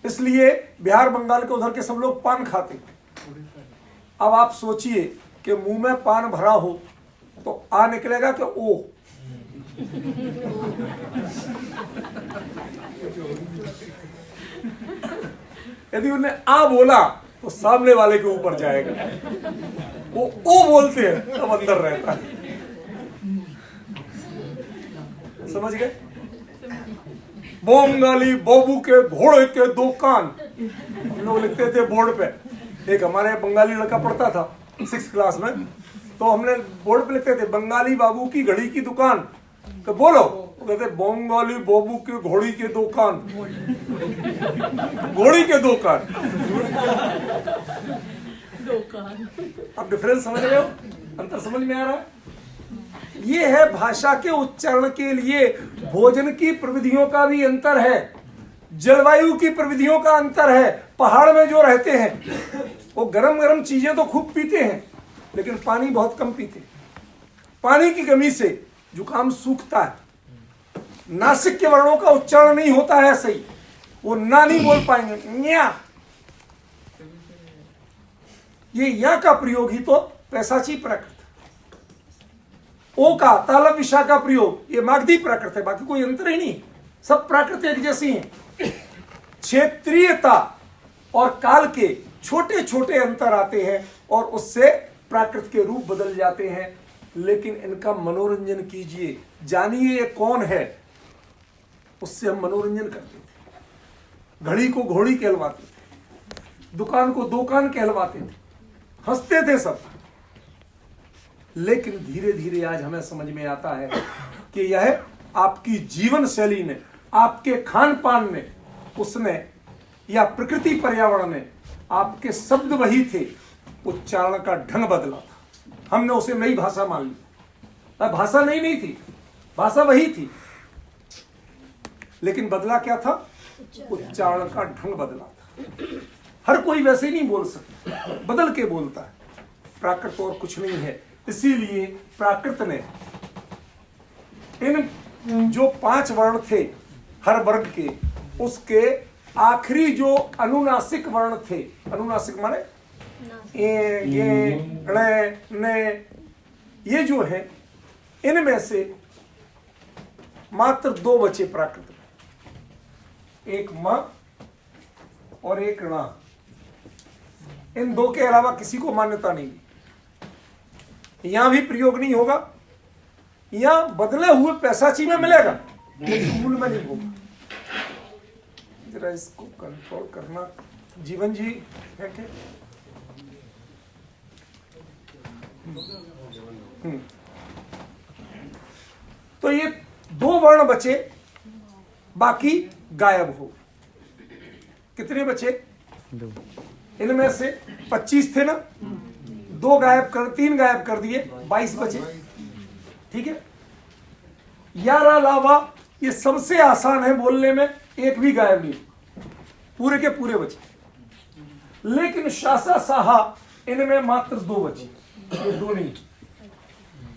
इसलिए बिहार बंगाल के उधर के सब लोग पान खाते। अब आप सोचिए कि मुंह में पान भरा हो तो आ निकलेगा कि ओ? यदि उन्हें आ बोला तो सामने वाले के ऊपर जाएगा। वो ओ बोलते हैं तब अंदर रहता है। समझ गए? बंगाली बाबू के घोड़े के दो कान, हम लोग लिखते थे बोर्ड पे। एक हमारे बंगाली लड़का पढ़ता था 6th क्लास में, तो हमने बोर्ड पे लिखते थे बंगाली बाबू की घड़ी की दुकान। तो बोलो, वो कहते बंगाली बाबू के घोड़ी के दो कान, घोड़ी के दो कान। अब डिफरेंस समझ रहे हो? अंतर समझ में आ रहा है? ये है भाषा के उच्चारण के लिए। भोजन की प्रविधियों का भी अंतर है, जलवायु की प्रविधियों का अंतर है। पहाड़ में जो रहते हैं वो गरम गरम चीजें तो खूब पीते हैं, लेकिन पानी बहुत कम पीते हैं। पानी की कमी से जुकाम सूखता है। नासिक के वर्णों का उच्चारण नहीं होता है सही, वो ना नहीं बोल पाएंगे, न्या। ये या का प्रयोग ही तो पैसाची प्राकृत। ओ का तालव विशा का प्रयोग ये मागधी प्राकृत है, बाकी कोई अंतर ही नहीं, सब प्राकृत एक जैसी हैं। क्षेत्रीयता और काल के छोटे छोटे अंतर आते हैं और उससे प्राकृत के रूप बदल जाते हैं। लेकिन इनका मनोरंजन कीजिए, जानिए ये कौन है, उससे हम मनोरंजन करते थे। घड़ी को घोड़ी कहलवाते थे, दुकान को दुकान कहलवाते थे, हंसते थे सब। लेकिन धीरे धीरे आज हमें समझ में आता है कि यह आपकी जीवन शैली ने, आपके खान पान ने, उसने या प्रकृति पर्यावरण ने, आपके शब्द वही थे, उच्चारण का ढंग बदला था। हमने उसे नई भाषा मान ली। भाषा नहीं थी, भाषा वही थी, लेकिन बदला क्या था? उच्चारण का ढंग बदला था। हर कोई वैसे ही नहीं बोल सकता, बदल के बोलता है। प्राकृत और कुछ नहीं है। इसीलिए प्राकृत ने इन जो 5 वर्ण थे हर वर्ग के, उसके आखिरी जो अनुनासिक वर्ण थे, अनुनासिक माने ए, ये, णे, ने, ये जो है, इनमें से मात्र 2 बचे प्राकृत में, एक म और एक ण। इन 2 के अलावा किसी को मान्यता नहीं। यहां भी प्रयोग नहीं होगा, यहां बदले हुए पैसाची में मिलेगा, लेकिन मूल में नहीं होगा। जरा इसको कंट्रोल करना। जीवन जी है क्या? तो ये 2 वर्ण बचे, बाकी गायब हो। कितने बचे? 2। इनमें से 25 थे ना, 2 गायब कर, 3 गायब कर दिए, 22 बचे। ठीक है, यारा लावा ये सबसे आसान है बोलने में, एक भी गायब नहीं, पूरे के पूरे बचे। लेकिन शासा साहा इनमें मात्र 2 बचे, ये 2 नहीं।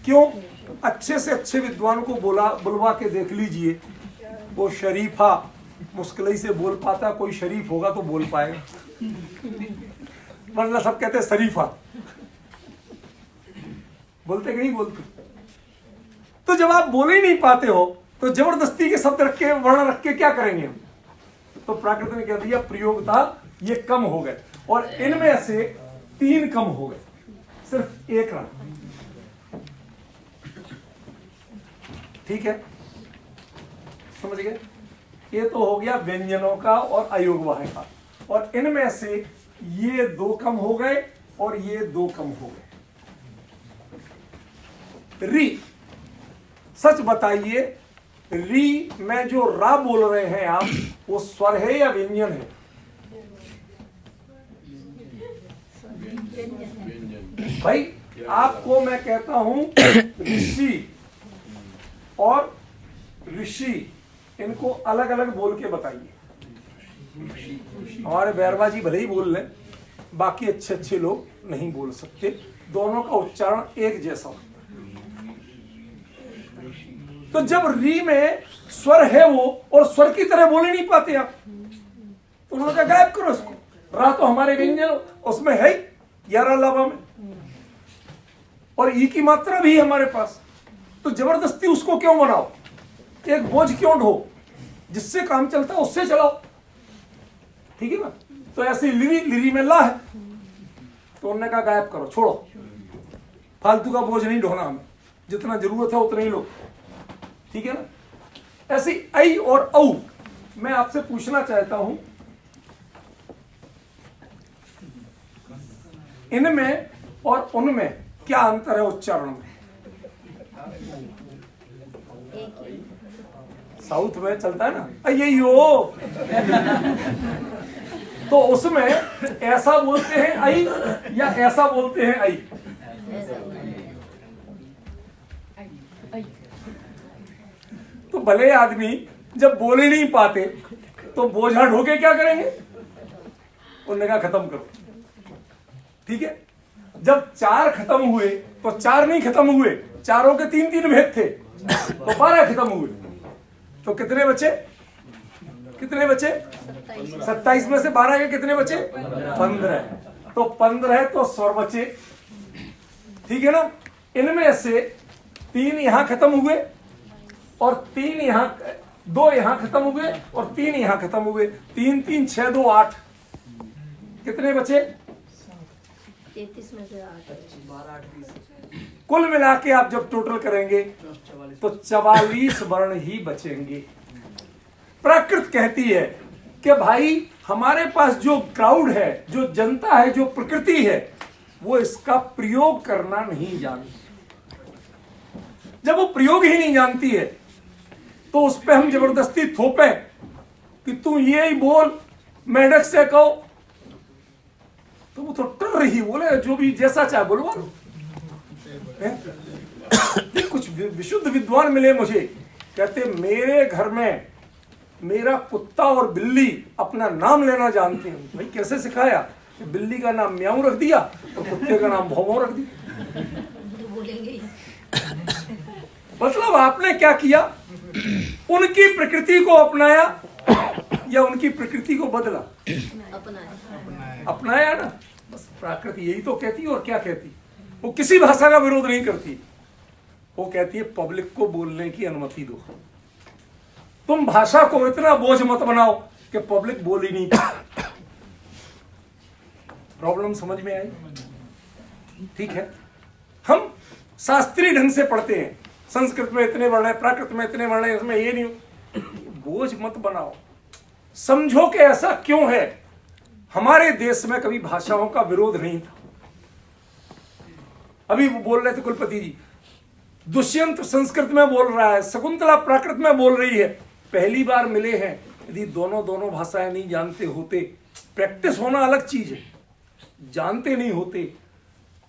क्यों? अच्छे से अच्छे विद्वान को बुलवा के देख लीजिए, वो शरीफा मुश्किल ही से बोल पाता, कोई शरीफ होगा तो बोल पाएगा, वरना सब कहते हैं शरीफा, बोलते कि नहीं बोलते। तो जब आप बोल ही नहीं पाते हो तो जबरदस्ती के शब्द रख के, वर्ण रख के क्या करेंगे हम? तो प्राकृत ने कह दिया प्रयोगता ये कम हो गए, और इनमें से 3 कम हो गए, सिर्फ 1 रहा। ठीक है, समझ गए? ये तो हो गया व्यंजनों का और अयोगवाह का, और इनमें से ये 2 कम हो गए और ये 2 कम हो गए। री, सच बताइए, री में जो रा बोल रहे हैं आप, वो स्वर है या व्यंजन है? भाई आपको मैं कहता हूं ऋषि और ऋषि, इनको अलग अलग बोल के बताइए। हमारे बैरवा जी भले ही बोल लें, बाकी अच्छे अच्छे लोग नहीं बोल सकते, दोनों का उच्चारण एक जैसा होता है। तो जब री में स्वर है वो, और स्वर की तरह बोल ही नहीं पाते आप, तो उन्होंने कहा गायब करो इसको, रा तो हमारे व्यंजन उसमें है ही, यारा लावा में, और ई की मात्रा भी है हमारे पास, तो जबरदस्ती उसको क्यों बनाओ, एक बोझ क्यों ढो, जिससे काम चलता है उससे चलाओ। ठीक है ना? तो ऐसे लिरी, लिरी में ला है, तो उन्होंने कहा गायब करो, छोड़ो, फालतू का बोझ नहीं ढोना हमें, जितना जरूरत है उतना ही लो। ठीक है ना? ऐसी ऐ और औ मैं आपसे पूछना चाहता हूं, इनमें और उनमें क्या अंतर है उच्चारण में? साउथ में चलता है ना अयो, तो उसमें ऐसा बोलते हैं आई या ऐसा बोलते हैं आई? तो भले आदमी जब बोल ही नहीं पाते तो बोझा ढोके क्या करेंगे? उन्होंने कहा खत्म करो। ठीक है, जब 4 खत्म हुए तो 4 नहीं खत्म हुए, चारों के 3-3 भेद थे, तो 12 खत्म हुए, तो कितने बचे? कितने बचे? 27 में से 12 के कितने बचे? 15। तो 15 तो स्वर बचे। ठीक है ना? इनमें से 3 यहां खत्म हुए और 3 यहां, 2 यहां खत्म हुए और 3 यहां खत्म हुए, 3 3 6 2 8, कितने बचे? 33 में से 8, कुल मिला के आप जब टोटल करेंगे तो 44 वर्ण ही बचेंगे। प्राकृत कहती है कि भाई हमारे पास जो क्राउड है, जो जनता है, जो प्रकृति है, वो इसका प्रयोग करना नहीं जानती। जब वो प्रयोग ही नहीं जानती है तो उस पर हम जबरदस्ती थोपे कि तू ये ही बोल, मेढक से कहो, तो वो तो टर रही बोले, जो भी जैसा चाहे बोलवा लो। कुछ विशुद्ध विद्वान मिले मुझे, कहते मेरे घर में मेरा कुत्ता और बिल्ली अपना नाम लेना जानते हैं। भाई कैसे सिखाया? कि बिल्ली का नाम म्याऊ रख दिया और कुत्ते का नाम भौमो रख दिया। तो बोलेंगे ही। मतलब आपने क्या किया? उनकी प्रकृति को अपनाया या उनकी प्रकृति को बदला? अपनाया ना। बस प्रकृति यही तो कहती है, और क्या कहती? वो किसी भाषा का विरोध नहीं करती, वो कहती है पब्लिक को बोलने की अनुमति दो। तुम भाषा को इतना बोझ मत बनाओ कि पब्लिक बोल ही नहीं पाए। प्रॉब्लम समझ में आई? ठीक है, हम शास्त्रीय ढंग से पढ़ते हैं, संस्कृत में इतने वर्ण है, प्राकृत में इतने वर्ण है, इसमें ये नहीं, बोझ मत बनाओ। समझो कि ऐसा क्यों है। हमारे देश में कभी भाषाओं का विरोध नहीं था। अभी वो बोल रहे थे कुलपति जी, दुष्यंत संस्कृत में बोल रहा है, शकुंतला प्राकृत में बोल रही है, पहली बार मिले हैं। यदि दोनों भाषाएं नहीं जानते होते, प्रैक्टिस होना अलग चीज है, जानते नहीं होते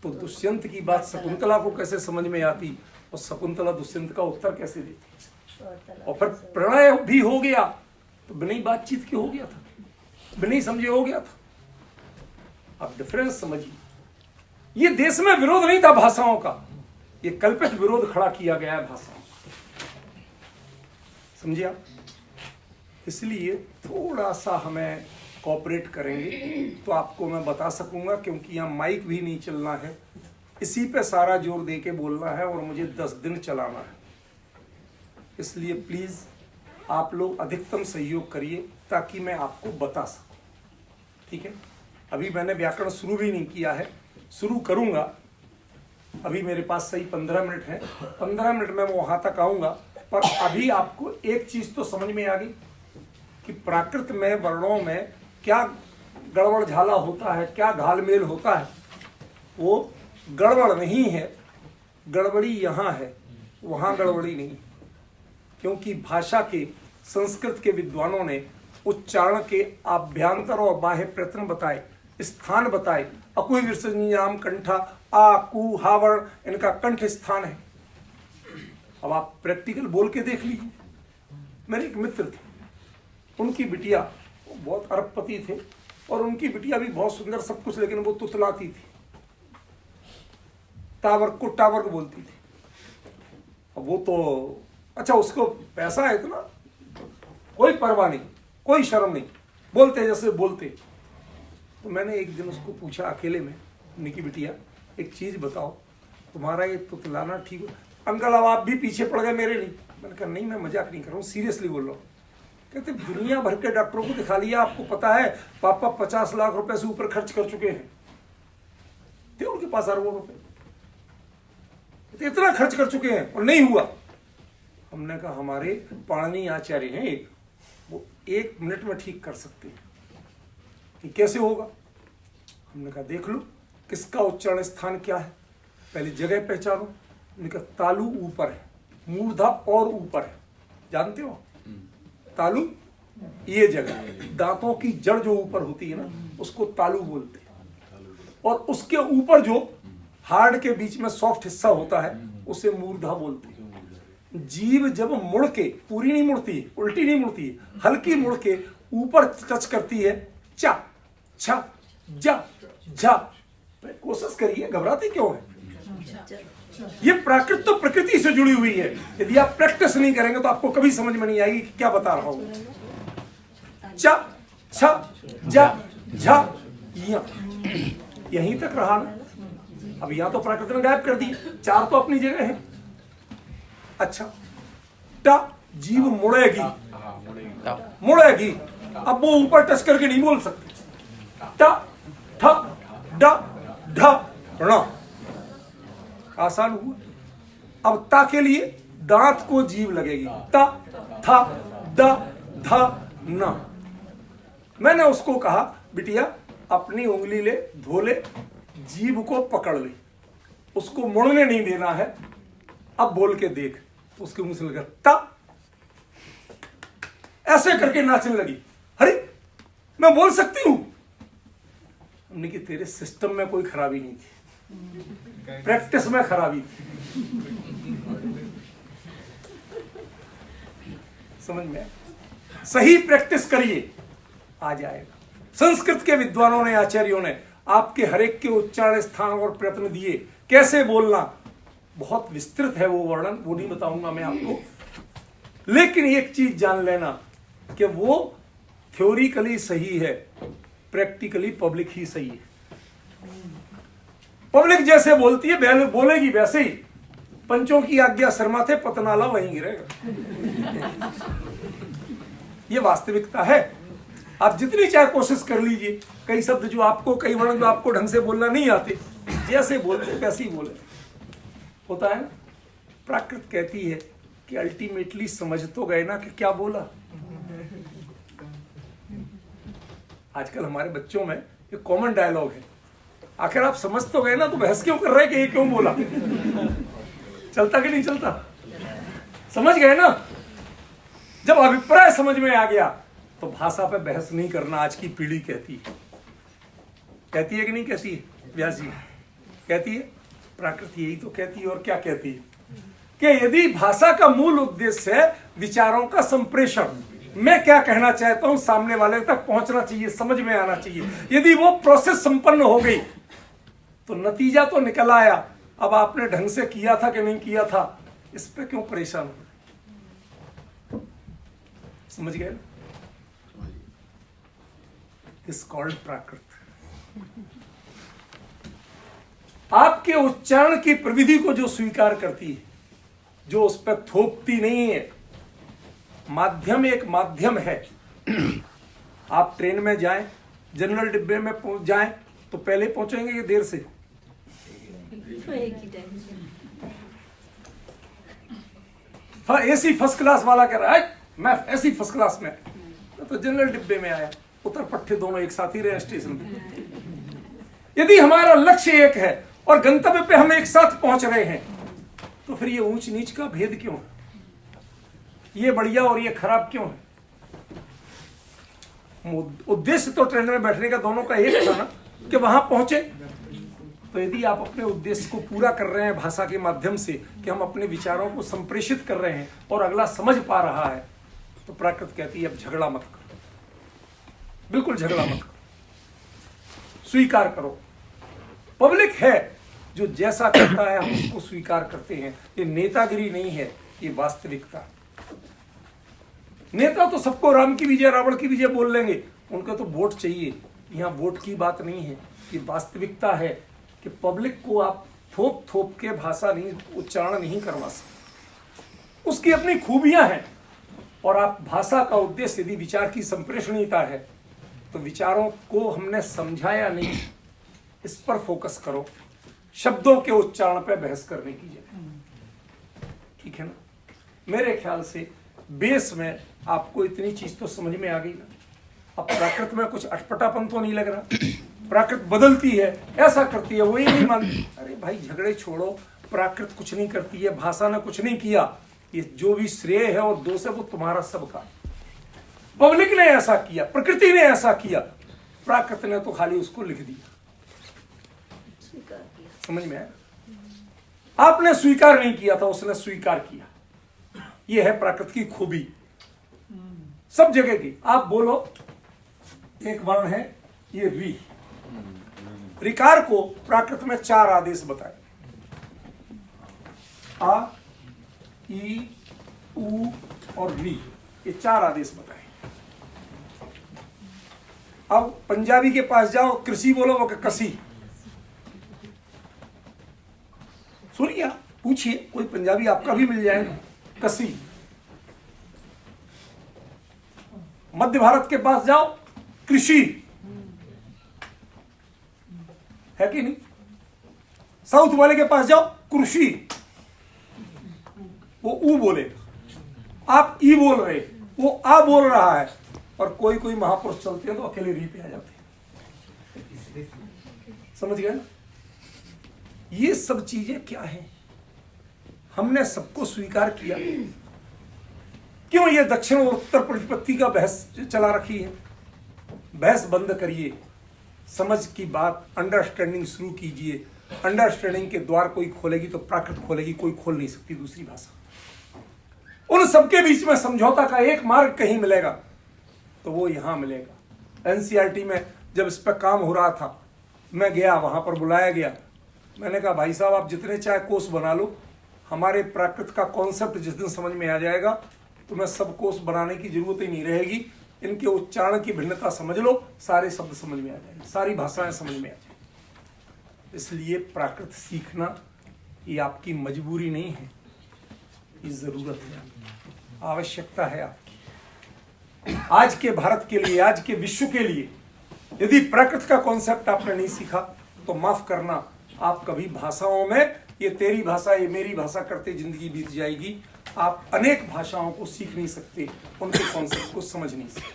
तो दुष्यंत की बात शकुंतला को कैसे समझ में आती और शकुंतला दुष्यंत का उत्तर कैसे देती? और फिर प्रणय भी हो गया तो बिना ही बातचीत के हो गया था, बिना ही समझे हो गया था। अब डिफरेंस समझिए, ये देश में विरोध नहीं था भाषाओं का, ये कल्पित विरोध खड़ा किया गया है भाषाओं का, समझिए आप। इसलिए थोड़ा सा हमें कोऑपरेट करेंगे तो आपको मैं बता सकूंगा, क्योंकि यहाँ माइक भी नहीं चलना है, इसी पे सारा जोर दे के बोलना है और मुझे 10 दिन चलाना है। इसलिए प्लीज आप लोग अधिकतम सहयोग करिए ताकि मैं आपको बता सकूं, ठीक है। अभी मैंने व्याकरण शुरू भी नहीं किया है, शुरू करूंगा। अभी मेरे पास सही 15 मिनट है, 15 मिनट में मैं वहां तक आऊंगा। पर अभी आपको एक चीज तो समझ में आ गई कि प्राकृत में वर्णों में क्या गड़बड़ झाला होता है, क्या घालमेल होता है। वो गड़बड़ नहीं है, गड़बड़ी यहाँ है, वहां गड़बड़ी नहीं, क्योंकि भाषा के संस्कृत के विद्वानों ने उच्चारण के आभ्यंतर और बाह्य प्रयत्न बताए, स्थान बताए। अकुई विसर्जनीयाम कंठा, आ कु हावर्ण, इनका कंठ स्थान है। अब आप प्रैक्टिकल बोल के देख लीजिए। मेरे एक मित्र थे, उनकी बिटिया बहुत अरबपति थे और उनकी बिटिया भी बहुत सुंदर सब कुछ, लेकिन वो तुतलाती थी, टावर को टावर बोलती थी। अब वो तो अच्छा, उसको पैसा है इतना, कोई परवाह नहीं, कोई शर्म नहीं, बोलते जैसे बोलते। तो मैंने एक दिन उसको पूछा अकेले में, निकी बिटिया एक चीज बताओ, तुम्हारा ये तुतलाना ठीक हो? अंकल अब आप भी पीछे पड़ गए मेरे नहीं। मैंने कहा नहीं, मैं मजाक नहीं कर रहा हूँ, सीरियसली बोल रहा हूँ। कहते दुनिया भर के डॉक्टरों को दिखा लिया, आपको पता है पापा 50 लाख रुपए से ऊपर खर्च कर चुके हैं, थे उनके पास अरबों रुपए, इतना खर्च कर चुके हैं और नहीं हुआ। हमने कहा हमारे पाणिनि आचार्य हैं एक, वो 1 मिनट में ठीक कर सकते हैं, कि कैसे होगा। हमने कहा देख लो किसका उच्चारण स्थान क्या है, पहले जगह पहचानो। हमने कहा तालु ऊपर है, मूर्धा और ऊपर है, जानते हो तालु, ये जगह दांतों की जड़ जो ऊपर होती है ना, उसको तालु बोलते हैं, और उसके ऊपर जो हार्ड के बीच में सॉफ्ट हिस्सा होता है उसे मूर्धा बोलते हैं। जीभ जब मुड़ के, पूरी नहीं मुड़ती, उल्टी नहीं मुड़ती, हल्की मुड़ के ऊपर टच करती है, चा छा जा झा। कोशिश करिए, घबराते क्यों है? ये प्राकृत तो प्रकृति से जुड़ी हुई है, यदि आप प्रैक्टिस नहीं करेंगे तो आपको कभी समझ में नहीं आएगी कि क्या बता रहा हूं। चा छा जा झा, यहीं तक रहा ना। अब यहां तो प्राकृत ने गायब कर दी, 4 तो अपनी जगह है। अच्छा, टा जीव मुड़ेगी, मुड़ेगी, अब वो ऊपर टच करके नहीं बोल सकते। टा ठा डा ढा ण, आसान हुआ। अब ता के लिए दांत को जीव लगेगी, ता था दा धा न। मैंने उसको कहा बिटिया अपनी उंगली ले, धो ले, जीभ को पकड़ ले, उसको मुड़ने नहीं देना है, अब बोल के देख। तो उसके मुंह से लगा ता, ऐसे करके नाचने लगी। अरे मैं बोल सकती हूं। हमने कि तेरे सिस्टम में कोई खराबी नहीं थी, प्रैक्टिस में खराबी थी। समझ में? सही प्रैक्टिस करिए, आ जाएगा। संस्कृत के विद्वानों ने, आचार्यों ने आपके हरेक के उच्चारण स्थान और प्रयत्न दिए, कैसे बोलना, बहुत विस्तृत है वो वर्णन, वो नहीं बताऊंगा मैं आपको। लेकिन एक चीज जान लेना कि वो थ्योरिकली सही है, प्रैक्टिकली पब्लिक ही सही है। पब्लिक जैसे बोलती है बोलेगी वैसे ही। पंचों की आज्ञा शर्मा थे, पतनाला वहीं गिरेगा। ये वास्तविकता है। आप जितनी चाहे कोशिश कर लीजिए, कई शब्द जो आपको, कई वर्ण जो आपको ढंग से बोलना नहीं आते, जैसे बोलते वैसे ही बोले, होता है ना। प्राकृत कहती है कि अल्टीमेटली समझ तो गए ना कि क्या बोला। आजकल हमारे बच्चों में एक कॉमन डायलॉग है, आखिर आप समझ तो गए ना, तो बहस क्यों कर रहे हैं कि ये क्यों बोला। चलता कि नहीं चलता? समझ गए ना। जब अभिप्राय समझ में आ गया तो भाषा पे बहस नहीं करना, आज की पीढ़ी कहती है। कहती है कि नहीं कहती है? व्यास जी कहती है, प्राकृत यही तो कहती है, और क्या कहती है? कि यदि भाषा का मूल उद्देश्य है विचारों का संप्रेषण, मैं क्या कहना चाहता हूं सामने वाले तक पहुंचना चाहिए, समझ में आना चाहिए, यदि वो प्रोसेस संपन्न हो गई तो नतीजा तो निकल आया। अब आपने ढंग से किया था कि नहीं किया था, इस पे क्यों परेशान हो? समझ गए? इस कॉल्ड प्राकृत। आपके उच्चारण की प्रविधि को जो स्वीकार करती है, जो उस पर थोपती नहीं है। माध्यम एक माध्यम है। आप ट्रेन में जाएं, जनरल डिब्बे में पहुंच जाएं तो पहले पहुंचेंगे कि देर से? तो एक ही टाइम से। एसी फर्स्ट क्लास वाला कह रहा है मैं एसी फर्स्ट क्लास में, तो जनरल डिब्बे में आया, उतर पट्टे दोनों एक साथ ही रहे स्टेशन पे। यदि हमारा लक्ष्य एक है और गंतव्य पे हम एक साथ पहुंच रहे हैं, तो फिर ये ऊंच नीच का भेद क्यों है? ये बढ़िया और ये खराब क्यों है? उद्देश्य तो ट्रेन में बैठने का दोनों का एक था ना, कि वहां पहुंचे। तो यदि आप अपने उद्देश्य को पूरा कर रहे हैं भाषा के माध्यम से, कि हम अपने विचारों को संप्रेषित कर रहे हैं और अगला समझ पा रहा है, तो प्राकृत कहती है अब झगड़ा मत करो, बिल्कुल झगड़ा मत करो, स्वीकार करो। पब्लिक है जो जैसा कहता है हम उसको स्वीकार करते हैं। ये नेतागिरी नहीं है, ये वास्तविकता। नेता तो सबको राम की विजय रावण की विजय बोल लेंगे, उनको तो वोट चाहिए। यहाँ वोट की बात नहीं है, ये वास्तविकता है कि पब्लिक को आप थोप थोप के भाषा नहीं, उच्चारण नहीं करवा सकते। उसकी अपनी खूबियां हैं, और आप भाषा का उद्देश्य यदि विचार की संप्रेषणीयता है, तो विचारों को हमने समझाया नहीं, इस पर फोकस करो, शब्दों के उच्चारण पर बहस करने की जगह। ठीक है ना? मेरे ख्याल से बेस में आपको इतनी चीज तो समझ में आ गई ना। अब प्राकृत में कुछ अटपटापन तो नहीं लग रहा। प्राकृत बदलती है, ऐसा करती है, वही नहीं मानती। अरे भाई झगड़े छोड़ो, प्राकृत कुछ नहीं करती है, भाषा ने कुछ नहीं किया। ये जो भी श्रेय है और दोष है वो तुम्हारा सबका। पब्लिक ने ऐसा किया, प्रकृति ने ऐसा किया, प्राकृत ने तो खाली उसको लिख दिया। स्वीकार किया। समझ में आया? आपने स्वीकार नहीं किया था, उसने स्वीकार किया। यह है प्राकृत की खूबी सब जगह की। आप बोलो, एक वर्ण है ये री, रिकार को प्राकृत में 4 आदेश बताए। आ, ई, उ और री, ये 4 आदेश बताए। अब पंजाबी के पास जाओ, कृषि बोलो, वो कसी। सुनिए, पूछिए, कोई पंजाबी आपका भी मिल जाएगा, कसी। मध्य भारत के पास जाओ, कृषि है कि नहीं? साउथ वाले के पास जाओ, कृषि, वो ऊ बोलेगा। आप ई बोल रहे, वो आ बोल रहा है। और कोई कोई महापुरुष चलते हैं तो अकेले री पे आ जाते हैं। समझ गए ना? ये सब चीजें क्या है? हमने सबको स्वीकार किया। क्यों ये दक्षिण और उत्तर प्रतिपत्ति का बहस चला रखी है? बहस बंद करिए, समझ की बात, अंडरस्टैंडिंग शुरू कीजिए। अंडरस्टैंडिंग के द्वार कोई खोलेगी तो प्राकृत खोलेगी, कोई खोल नहीं सकती दूसरी भाषा। उन सबके बीच में समझौता का एक मार्ग कहीं मिलेगा तो वो यहां मिलेगा। एनसीईआरटी में जब इस पर काम हो रहा था, मैं गया, वहां पर बुलाया गया। मैंने कहा भाई साहब, आप जितने चाहे कोर्स बना लो, हमारे प्राकृत का कॉन्सेप्ट जिस दिन समझ में आ जाएगा तो मैं सब कोर्स बनाने की जरूरत ही नहीं रहेगी। इनके उच्चारण की भिन्नता समझ लो, सारे शब्द समझ में आ जाएंगे, सारी भाषाएं समझ में आ जाएंगी। इसलिए प्राकृत सीखना ये आपकी मजबूरी नहीं है, ये जरूरत है, आवश्यकता है आपकी। आज के भारत के लिए, आज के विश्व के लिए यदि प्राकृत का कॉन्सेप्ट आपने नहीं सीखा तो माफ करना, आप कभी भाषाओं में ये तेरी भाषा ये मेरी भाषा करते जिंदगी बीत जाएगी। आप अनेक भाषाओं को सीख नहीं सकते, उनके कॉन्सेप्ट को समझ नहीं सकते।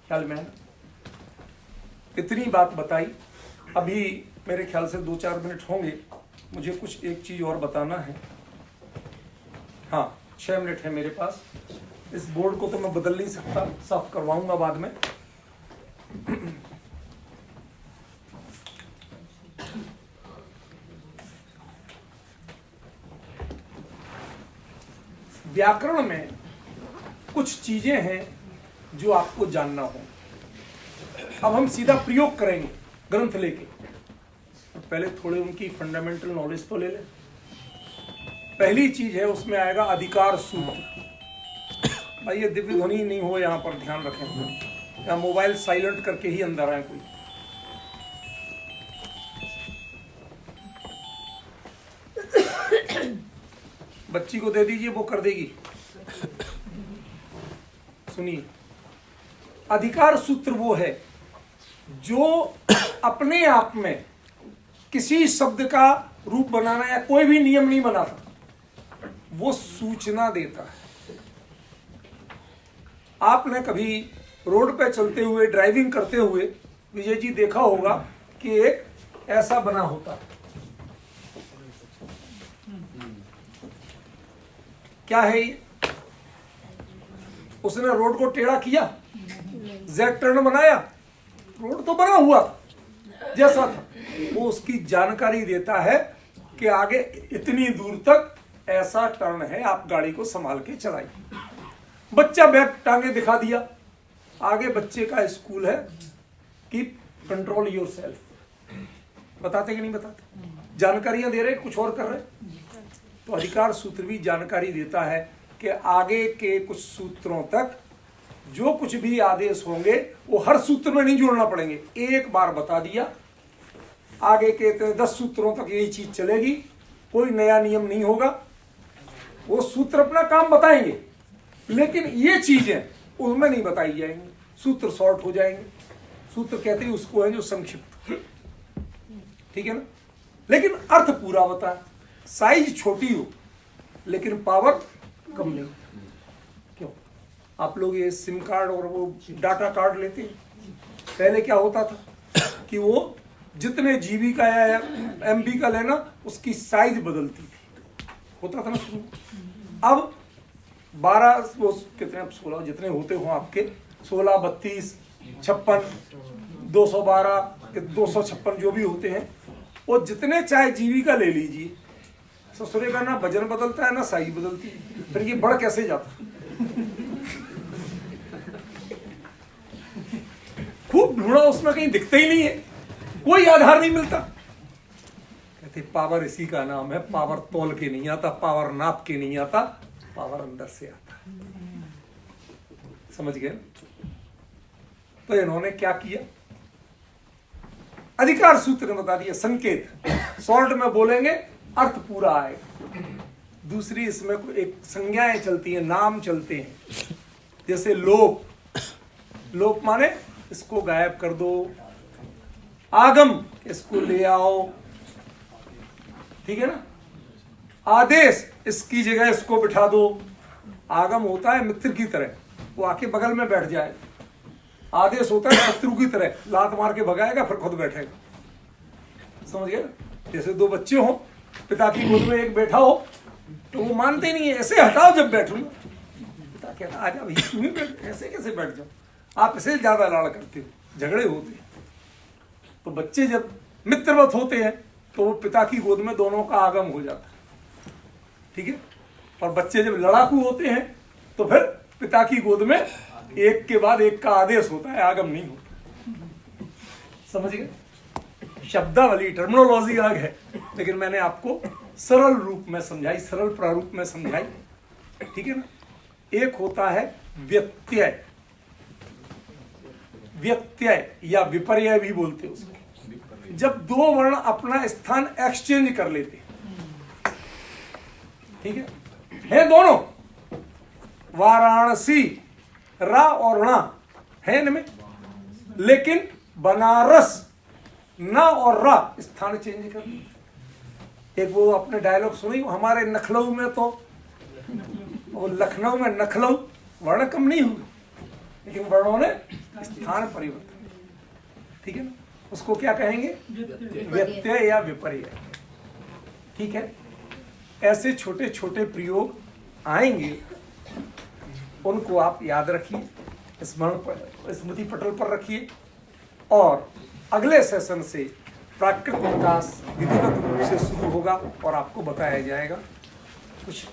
ख्याल में इतनी बात बताई। अभी मेरे ख्याल से 2-4 मिनट होंगे, मुझे कुछ एक चीज और बताना है। हाँ, 6 मिनट है मेरे पास। इस बोर्ड को तो मैं बदल नहीं सकता, साफ करवाऊंगा बाद में। व्याकरण में कुछ चीजें हैं जो आपको जानना हो। अब हम सीधा प्रयोग करेंगे ग्रंथ लेके, तो पहले थोड़े उनकी फंडामेंटल नॉलेज तो ले लें। पहली चीज है, उसमें आएगा अधिकार सूत्र। भाई ये दिव्य ध्वनि नहीं हो, यहाँ पर ध्यान रखें, या मोबाइल साइलेंट करके ही अंदर आए कोई। बच्ची को दे दीजिए, वो कर देगी। सुनिए, अधिकार सूत्र वो है जो अपने आप में किसी शब्द का रूप बनाना या कोई भी नियम नहीं बनाता, वो सूचना देता है। आपने कभी रोड पे चलते हुए, ड्राइविंग करते हुए विजय जी देखा होगा कि एक ऐसा बना होता है, क्या है ये? उसने रोड को टेढ़ा किया, जेड टर्न बनाया, रोड तो बना हुआ जैसा था। वो उसकी जानकारी देता है कि आगे इतनी दूर तक ऐसा टर्न है, आप गाड़ी को संभाल के चलाइए। बच्चा बैग टांगे दिखा दिया, आगे बच्चे का स्कूल है, कीप कंट्रोल योर सेल्फ। बताते कि नहीं बताते? जानकारियां दे रहे, कुछ और कर रहे। तो अधिकार सूत्र भी जानकारी देता है कि आगे के कुछ सूत्रों तक जो कुछ भी आदेश होंगे वो हर सूत्र में नहीं जोड़ना पड़ेंगे, एक बार बता दिया, आगे के 10 सूत्रों तक यही चीज चलेगी, कोई नया नियम नहीं होगा। वो सूत्र अपना काम बताएंगे, लेकिन ये चीजें उसमें नहीं बताई जाएंगी, सूत्र शॉर्ट हो जाएंगे। सूत्र कहते हैं उसको है जो संक्षिप्त, ठीक है ना, लेकिन अर्थ पूरा बताए। साइज छोटी हो लेकिन पावर कम नहीं। क्यों? आप लोग ये सिम कार्ड और वो डाटा कार्ड लेते हैं, पहले क्या होता था कि वो जितने जीबी का या एमबी का लेना, उसकी साइज बदलती थी, होता था ना। अब 12 वो कितने, 16 जितने होते हो आपके, 16, 32, 56, 212, 256 जो भी होते हैं, वो जितने चाहे जीबी का ले लीजिए, ससुरे का ना वजन बदलता है ना साइज बदलती है, फिर ये बढ़ कैसे जाता। खूब ढूंढा, उसमें कहीं दिखता ही नहीं है, कोई आधार नहीं मिलता। कहते पावर इसी का नाम है, पावर तोल के नहीं आता, पावर नाप के नहीं आता, पावर अंदर से आता। समझ गए? तो इन्होंने क्या किया, अधिकार सूत्र ने बता दिया, संकेत शॉर्ट में बोलेंगे, अर्थ पूरा आएगा। दूसरी इसमें कोई एक संज्ञाएं चलती हैं, नाम चलते हैं, जैसे लोप। लोप माने इसको गायब कर दो, आगम इसको ले आओ, ठीक है ना। आदेश इसकी जगह इसको बिठा दो। आगम होता है मित्र की तरह, वो आके बगल में बैठ जाए। आदेश होता है शत्रु की तरह, लात मार के भगाएगा फिर खुद बैठेगा। समझ गए? जैसे 2 बच्चे हो, पिता की गोद में एक बैठा हो तो वो मानते नहीं है, ऐसे हटाओ जब बैठूंगा। पिता कहता आजा भाई, तुम ही बैठ, ऐसे कैसे बैठ जाओ, आप इसे ज्यादा लाड़ करते हो, झगड़े होते हैं। तो बच्चे जब मित्रवत होते हैं तो वो पिता की गोद में दोनों का आगम हो जाता है, ठीक है। और बच्चे जब लड़ाकू होते हैं तो फिर पिता की गोद में एक के बाद एक का आदेश होता है, आगम नहीं होता। समझ गए? शब्दावली टर्मिनोलॉजी अलग है, लेकिन मैंने आपको सरल रूप में समझाई, सरल प्रारूप में समझाई, ठीक है ना। एक होता है व्यत्यय, व्यत्यय या विपर्यय भी बोलते हैं उसको, जब 2 वर्ण अपना स्थान एक्सचेंज कर लेते, ठीक है दोनों। वाराणसी रा और णा है इनमें, लेकिन बनारस ना और रा स्थान चेंज कर दिया। एक वो अपने डायलॉग सुनी, हमारे नखलऊ में तो, वो लखनऊ में नखलऊ वर्ण कम नहीं हुआ, लेकिन वर्णों ने स्थान परिवर्तन, ठीक है ना। उसको क्या कहेंगे? व्यत्यय या विपर्यय, ठीक है। ऐसे छोटे छोटे प्रयोग आएंगे, उनको आप याद रखिए, स्मृति पटल पर रखिए, और अगले सेशन से प्राकृतिक विकास विधिवत रूप से शुरू होगा और आपको बताया जाएगा कुछ